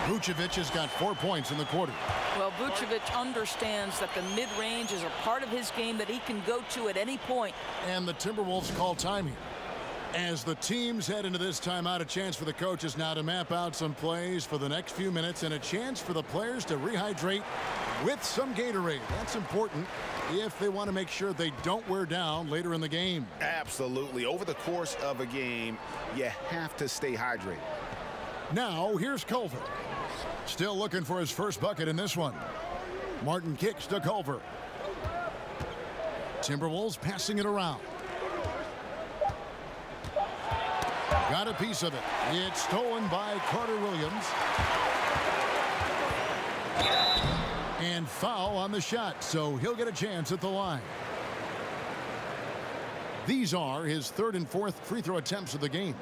Vucevic has got 4 points in the quarter. Well, Vucevic understands that the mid-range is a part of his game that he can go to at any point. And the Timberwolves call time here. As the teams head into this timeout, a chance for the coaches now to map out some plays for the next few minutes and a chance for the players to rehydrate with some Gatorade. That's important if they want to make sure they don't wear down later in the game. Absolutely. Over the course of a game, you have to stay hydrated. Now, here's Culver. Still looking for his first bucket in this one. Martin kicks to Culver. Timberwolves passing it around. Got a piece of it. It's stolen by Carter-Williams. And foul on the shot, so he'll get a chance at the line. These are his 3rd and 4th free throw attempts of the game.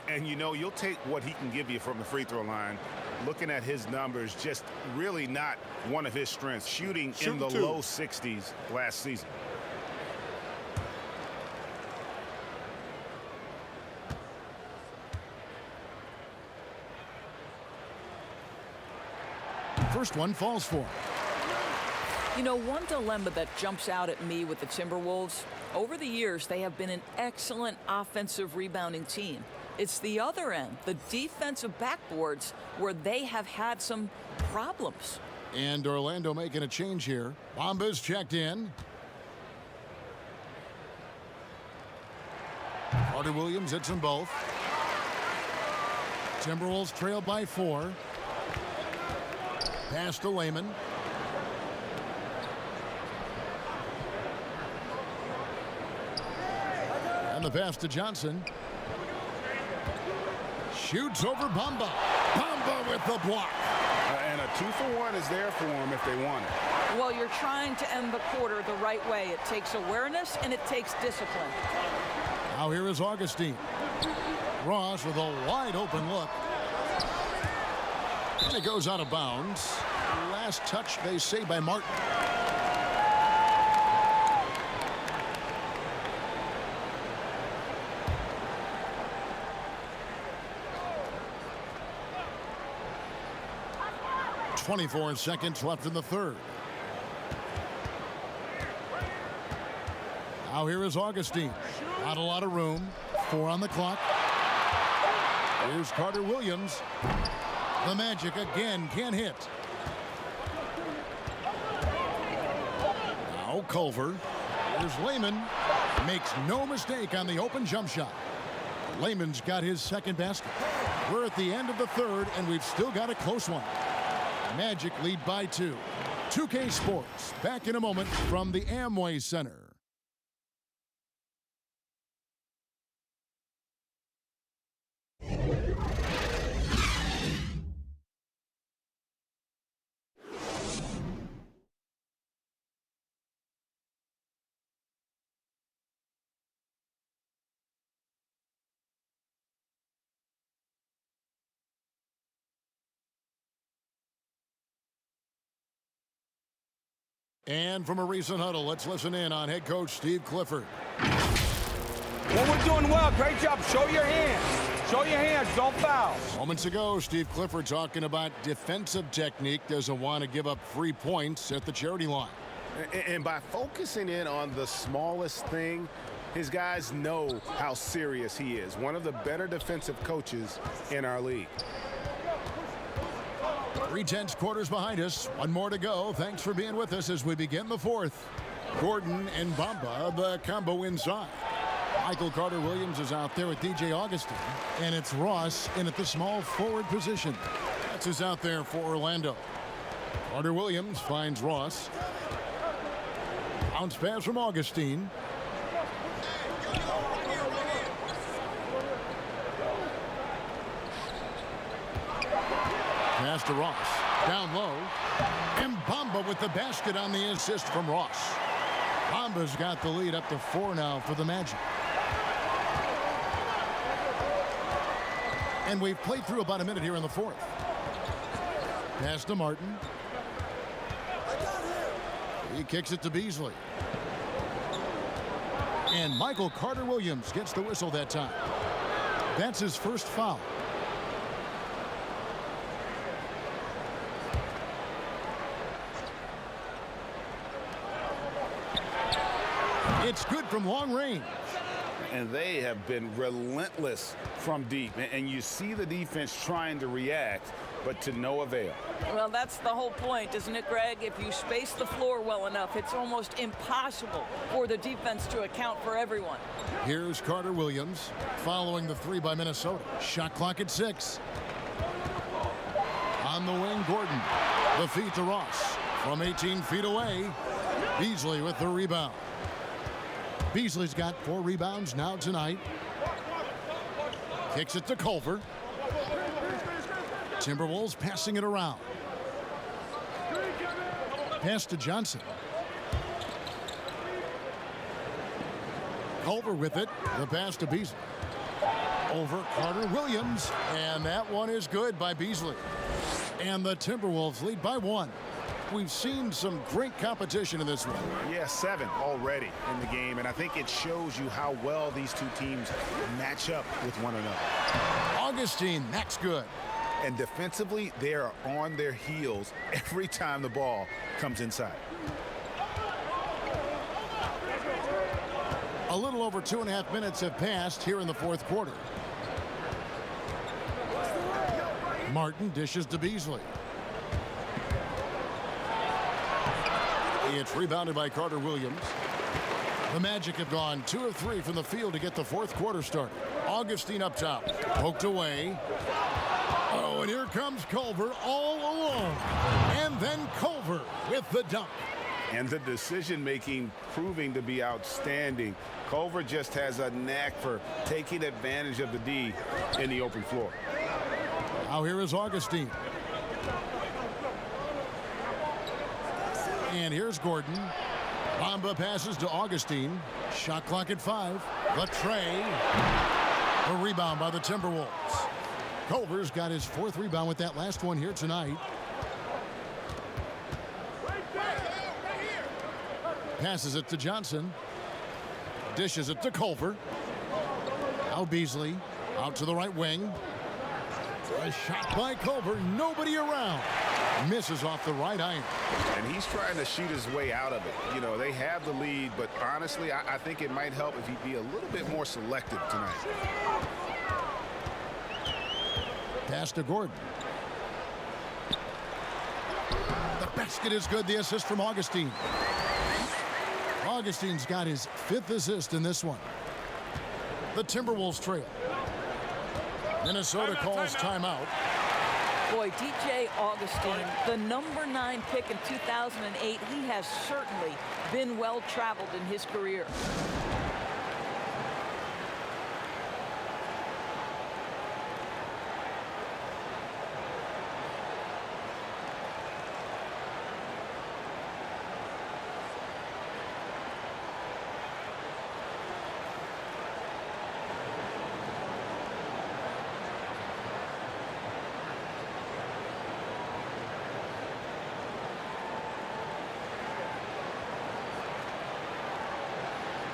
And you know, you'll take what he can give you from the free throw line. Looking at his numbers, just really not one of his strengths. Shooting in the low 60s last season. first one falls for him. You know, one dilemma that jumps out at me with the Timberwolves, over the years, they have been an excellent offensive rebounding team. It's the other end, the defensive backboards, where they have had some problems. And Orlando making a change here. Bamba's checked in. Carter Williams hits them both. Timberwolves trail by 4. Pass to Layman. And the pass to Johnson. Shoots over Bamba. Bamba with the block. And a 2-for-1 is there for them if they want it. Well, you're trying to end the quarter the right way. It takes awareness and it takes discipline. Now here is Augustine. Ross with a wide open look. And it goes out of bounds. Last touch, they say, by Martin. .24 seconds left in the third. Now here is Augustine. Not a lot of room. 4 on the clock. Here's Carter Williams. The Magic again can't hit. Now Culver. Here's Layman. Makes no mistake on the open jump shot. Layman's got his second basket. We're at the end of the third, and we've still got a close one. Magic lead by 2. 2K Sports back in a moment from the Amway Center. And from a recent huddle, let's listen in on head coach Steve Clifford. Well, we're doing well. Great job. Show your hands. Show your hands. Don't foul. Moments ago, Steve Clifford talking about defensive technique. Doesn't want to give up free points at the charity line. And by focusing in on the smallest thing, his guys know how serious he is. One of the better defensive coaches in our league. 3/10 quarters behind us. One more to go. Thanks for being with us as we begin the fourth. Gordon and Bamba, the combo inside. Michael Carter Williams is out there with DJ Augustine. And it's Ross in at the small forward position. That's who's out there for Orlando. Carter Williams finds Ross. Bounce pass from Augustine. Pass to Ross. Down low. And Bamba with the basket on the assist from Ross. Bamba's got the lead up to 4 now for the Magic. And we've played through about a minute here in the fourth. Pass to Martin. He kicks it to Beasley. And Michael Carter Williams gets the whistle that time. That's his first foul. It's good from long range. And they have been relentless from deep. And you see the defense trying to react, but to no avail. Well, that's the whole point, isn't it, Greg? If you space the floor well enough, it's almost impossible for the defense to account for everyone. Here's Carter Williams following the 3 by Minnesota. Shot clock at 6. On the wing, Gordon. The feed to Ross. From 18 feet away, Beasley with the rebound. Beasley's got 4 rebounds now tonight. Kicks it to Culver. Timberwolves passing it around. Pass to Johnson. Culver with it. The pass to Beasley. Over Carter Williams. And that one is good by Beasley. And the Timberwolves lead by 1. We've seen some great competition in this one. Yeah, 7 already in the game, and I think it shows you how well these two teams match up with one another. Augustine, that's good. And defensively, they are on their heels every time the ball comes inside. A little over 2.5 minutes have passed here in the fourth quarter. Martin dishes to Beasley. It's rebounded by Carter Williams. The Magic have gone 2 of 3 from the field to get the fourth quarter started. Augustine up top, poked away. Oh, and here comes Culver all alone. And then Culver with the dunk. And the decision-making proving to be outstanding. Culver just has a knack for taking advantage of the D in the open floor. Now here is Augustine. And here's Gordon. Bamba passes to Augustine. Shot clock at 5. The tray. A rebound by the Timberwolves. Culver's got his 4th rebound with that last one here tonight. Passes it to Johnson. Dishes it to Culver. Now Beasley out to the right wing. A shot by Culver. Nobody around. Misses off the right iron. And he's trying to shoot his way out of it. You know, they have the lead, but honestly, I think it might help if he'd be a little bit more selective tonight. Pass to Gordon. The basket is good. The assist from Augustine. Augustine's got his 5th assist in this one. The Timberwolves trail. Minnesota calls timeout. Boy, DJ Augustine, the number 9 pick in 2008, he has certainly been well-traveled in his career.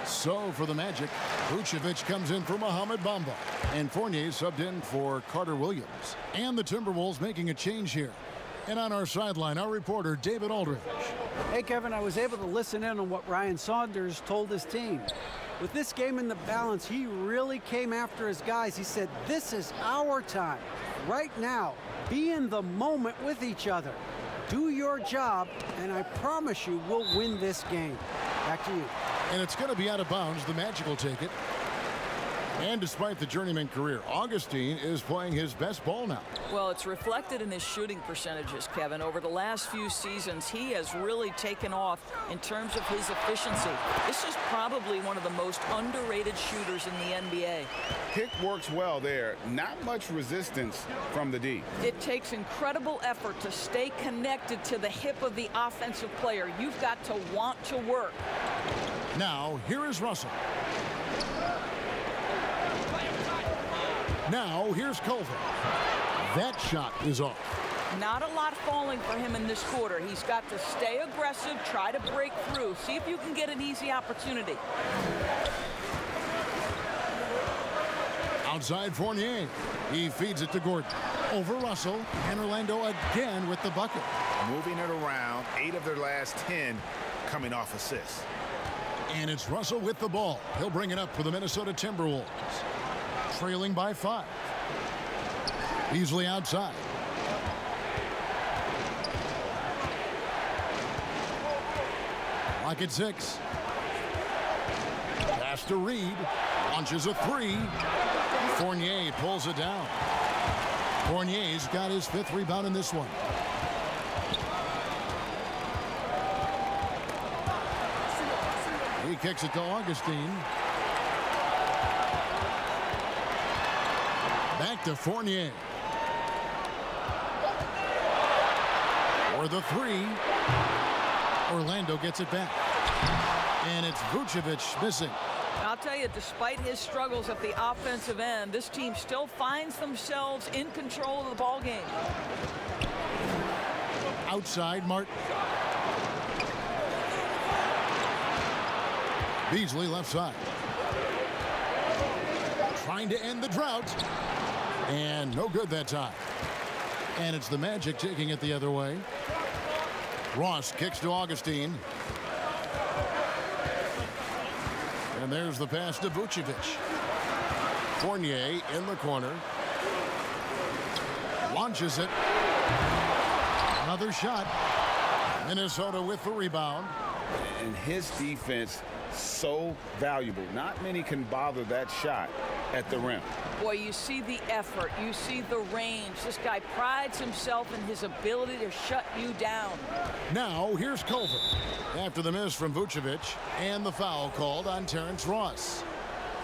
So for the Magic, Vucevic comes in for Mohamed Bamba. And Fournier subbed in for Carter Williams. And the Timberwolves making a change here. And on our sideline, our reporter, David Aldridge. Hey, Kevin, I was able to listen in on what Ryan Saunders told his team. With this game in the balance, he really came after his guys. He said, this is our time. Right now, be in the moment with each other. Do your job, and I promise you we'll win this game. Back to you. And it's going to be out of bounds. The Magic will take it. And despite the journeyman career, Augustine is playing his best ball now. Well, it's reflected in his shooting percentages, Kevin. Over the last few seasons, he has really taken off in terms of his efficiency. This is probably one of the most underrated shooters in the NBA. Pick works well there. Not much resistance from the D. It takes incredible effort to stay connected to the hip of the offensive player. You've got to want to work. Now, here is Russell. Now, here's Culver. That shot is off. Not a lot falling for him in this quarter. He's got to stay aggressive, try to break through. See if you can get an easy opportunity. Outside Fournier. He feeds it to Gordon. Over Russell. And Orlando again with the bucket. Moving it around. 8 of their last 10 coming off assists. And it's Russell with the ball. He'll bring it up for the Minnesota Timberwolves. Trailing by 5. Beasley outside. Lock at 6. Pass to Reed. Launches a 3. Fournier pulls it down. Fournier's got his 5th rebound in this one. He kicks it to Augustine. Back to Fournier. For the 3. Orlando gets it back. And it's Vucevic missing. I'll tell you, despite his struggles at the offensive end, this team still finds themselves in control of the ball game. Outside Martin. Beasley left side. Trying to end the drought. And no good that time. And it's the Magic taking it the other way. Ross kicks to Augustine. And there's the pass to Vucevic. Fournier in the corner. Launches it. Another shot. Minnesota with the rebound. And his defense so valuable. Not many can bother that shot at the rim. Boy, you see the effort. You see the range. This guy prides himself in his ability to shut you down. Now, here's Culver. After the miss from Vucevic and the foul called on Terrence Ross.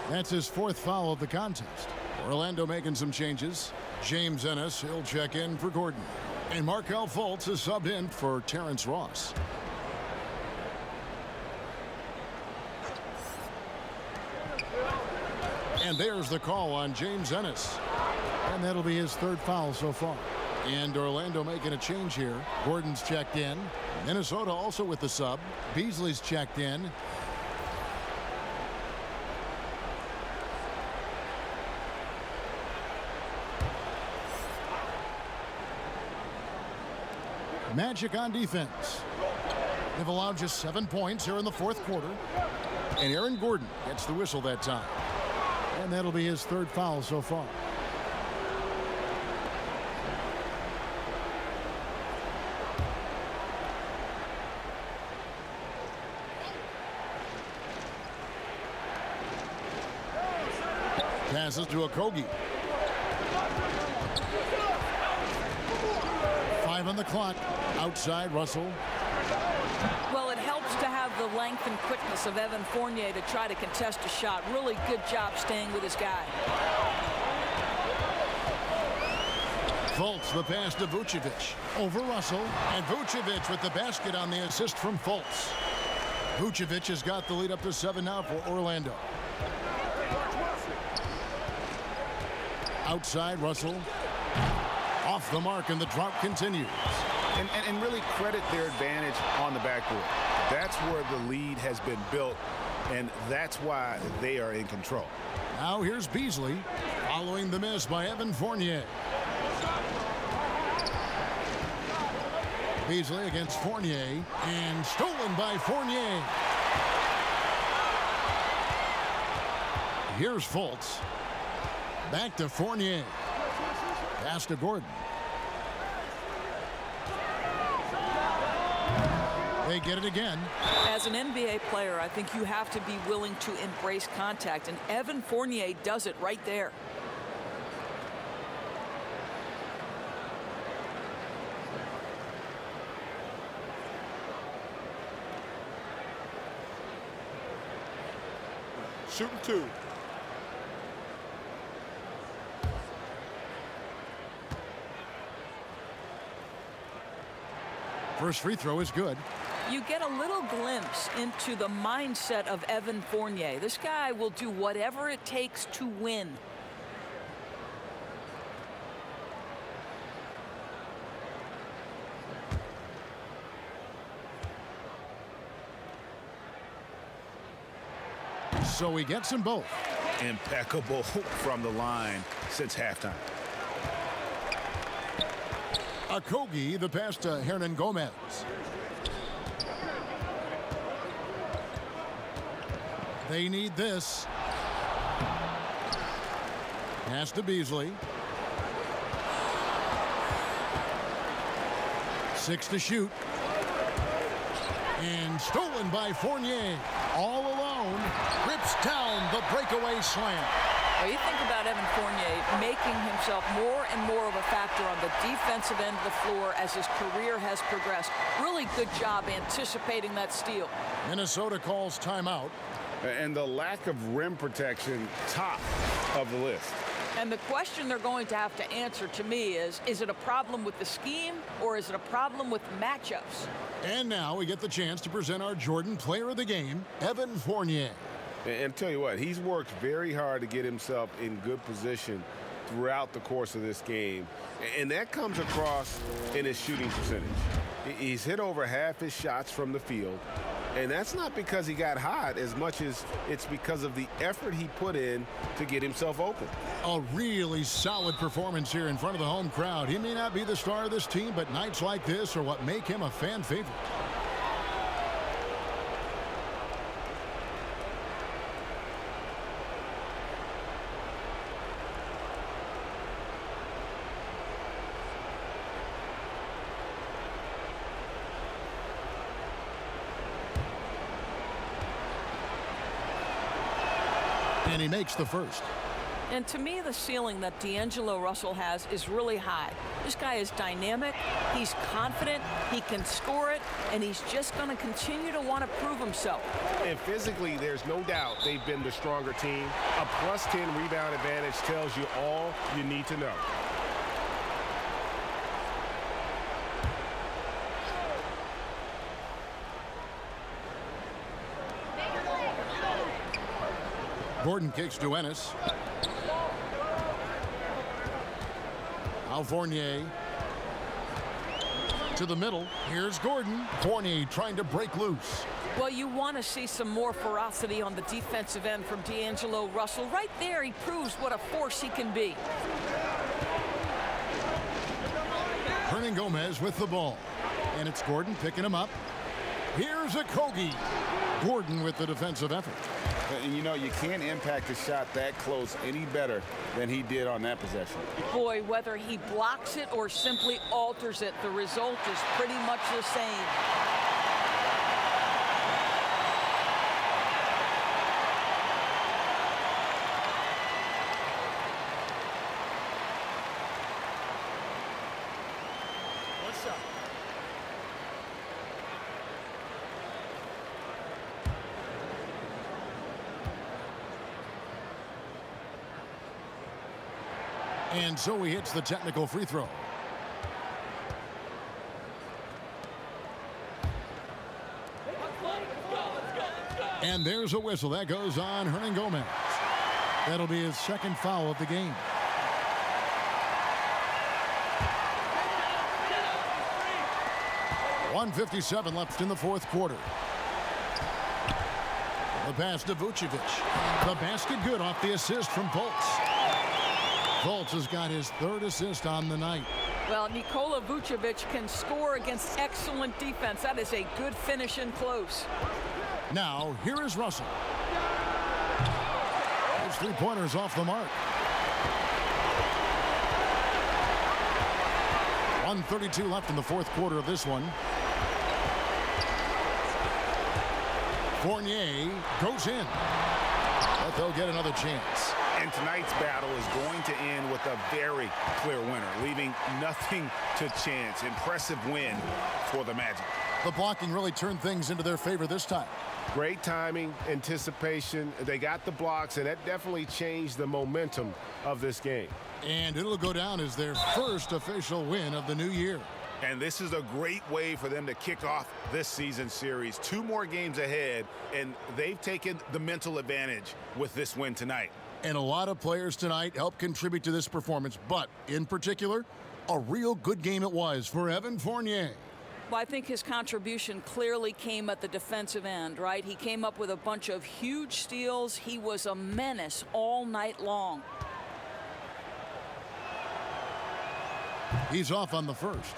That's his 4th foul of the contest. Orlando making some changes. James Ennis, he'll check in for Gordon. And Markelle Fultz is subbed in for Terrence Ross. And there's the call on James Ennis. And that'll be his 3rd foul so far. And Orlando making a change here. Gordon's checked in. Minnesota also with the sub. Beasley's checked in. Magic on defense. They've allowed just 7 points here in the 4th quarter. And Aaron Gordon gets the whistle that time. And that'll be his 3rd foul so far. Passes to Okogie. 5 on the clock. Outside Russell. Well, it helps to have the length and quickness of Evan Fournier to try to contest a shot. Really good job staying with his guy. Fultz, the pass to Vucevic. Over Russell. And Vucevic with the basket on the assist from Fultz. Vucevic has got the lead up to 7 now for Orlando. Outside Russell. Off the mark, and the drought continues. And really credit their advantage on the backboard. That's where the lead has been built, and that's why they are in control. Now here's Beasley following the miss by Evan Fournier. Beasley against Fournier, and stolen by Fournier. Here's Fultz. Back to Fournier. Pass to Gordon. They get it again. As an NBA player, I think you have to be willing to embrace contact, and Evan Fournier does it right there. Shooting 2. First free throw is good. You get a little glimpse into the mindset of Evan Fournier. This guy will do whatever it takes to win. So he gets them both. Impeccable from the line since halftime. Okogie, the pass to Hernan Gomez. They need this. Pass to Beasley. 6 to shoot. And stolen by Fournier. All alone. Rips down the breakaway slam. Well, you think about Evan Fournier making himself more and more of a factor on the defensive end of the floor as his career has progressed. Really good job anticipating that steal. Minnesota calls timeout. And the lack of rim protection, top of the list. And the question they're going to have to answer to me is it a problem with the scheme or is it a problem with matchups? And now we get the chance to present our Jordan Player of the Game, Evan Fournier. And tell you what, he's worked very hard to get himself in good position throughout the course of this game. And that comes across in his shooting percentage. He's hit over half his shots from the field. And that's not because he got hot as much as it's because of the effort he put in to get himself open. A really solid performance here in front of the home crowd. He may not be the star of this team, but nights like this are what make him a fan favorite. And he makes the first. And to me, the ceiling that D'Angelo Russell has is really high. This guy is dynamic, he's confident, he can score it, and he's just going to continue to want to prove himself. And physically, there's no doubt they've been the stronger team. A plus 10 rebound advantage tells you all you need to know. Gordon kicks to Ennis. Al Fournier to the middle. Here's Gordon. Fournier trying to break loose. Well, you want to see some more ferocity on the defensive end from D'Angelo Russell. Right there, he proves what a force he can be. Hernangomez with the ball. And it's Gordon picking him up. Here's a Kogi. Gordon with the defensive effort. And you know, you can't impact a shot that close any better than he did on that possession. Boy, whether he blocks it or simply alters it, the result is pretty much the same. And so he hits the technical free throw. And there's a whistle. That goes on Hernangomez. That'll be his second foul of the game. .157 left in the fourth quarter. The pass to Vucevic. The basket good off the assist from Fultz. Fultz has got his third assist on the night. Well, Nikola Vucevic can score against excellent defense. That is a good finish in close. Now, here is Russell. His three-pointers off the mark. 1:32 left in the fourth quarter of this one. Fournier goes in. But they'll get another chance. And tonight's battle is going to end with a very clear winner, leaving nothing to chance. Impressive win for the Magic. The blocking really turned things into their favor this time. Great timing, anticipation. They got the blocks, and that definitely changed the momentum of this game. And it'll go down as their first official win of the new year. And this is a great way for them to kick off this season series. 2 more games ahead, and they've taken the mental advantage with this win tonight. And a lot of players tonight helped contribute to this performance, but in particular, a real good game it was for Evan Fournier. Well, I think his contribution clearly came at the defensive end, right? He came up with a bunch of huge steals. He was a menace all night long. He's off on the first.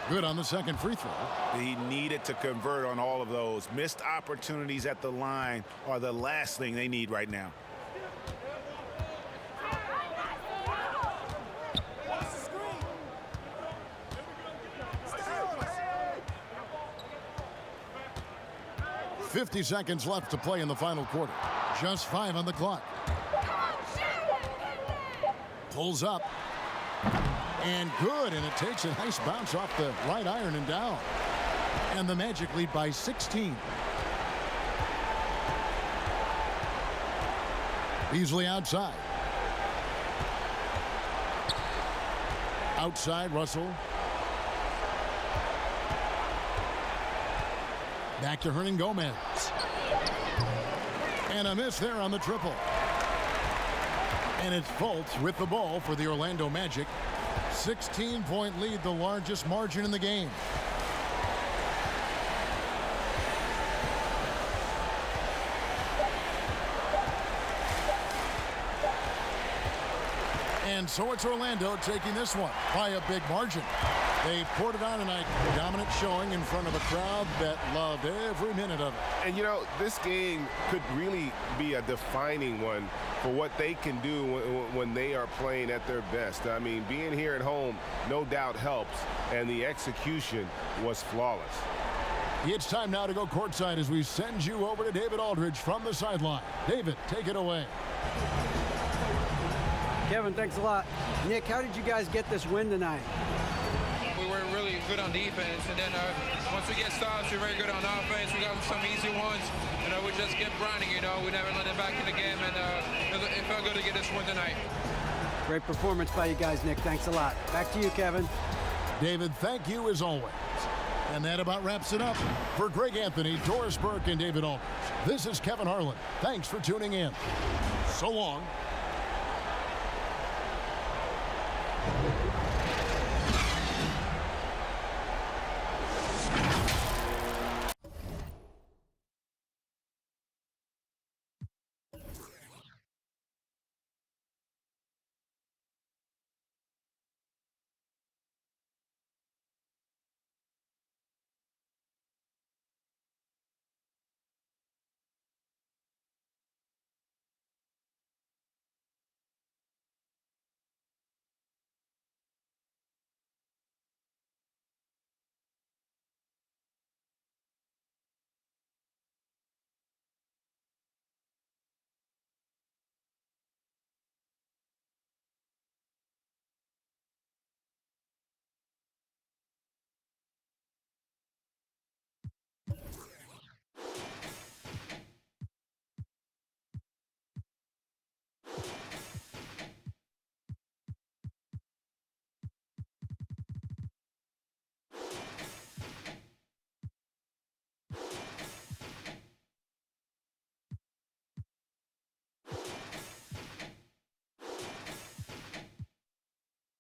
Good on the second free throw. He needed to convert on all of those. Missed opportunities at the line are the last thing they need right now. .50 seconds left to play in the final quarter. Just 5 on the clock. Pulls up. And good, and it takes a nice bounce off the right iron and down. And the Magic lead by 16. Beasley outside. Outside, Russell. Back to Hernan Gomez. And a miss there on the triple. And it's Fultz with the ball for the Orlando Magic. 16-point lead, the largest margin in the game. And so it's Orlando taking this one by a big margin. They poured it on tonight. Dominant showing in front of a crowd that loved every minute of it. And, you know, this game could really be a defining one for what they can do when they are playing at their best. I mean, being here at home, no doubt helps, and the execution was flawless. It's time now to go courtside as we send you over to David Aldridge from the sideline. David, take it away. Kevin, thanks a lot. Nick, how did you guys get this win tonight? We were really good on defense, and then once we get started, we're very good on offense. We got some easy ones. You know, we just kept grinding. You know, we never let it back in the game, and it felt good to get this one tonight. Great performance by you guys, Nick. Thanks a lot. Back to you, Kevin. David, thank you as always. And that about wraps it up. For Greg Anthony, Doris Burke, and David Aldridge, this is Kevin Harlan. Thanks for tuning in. So long.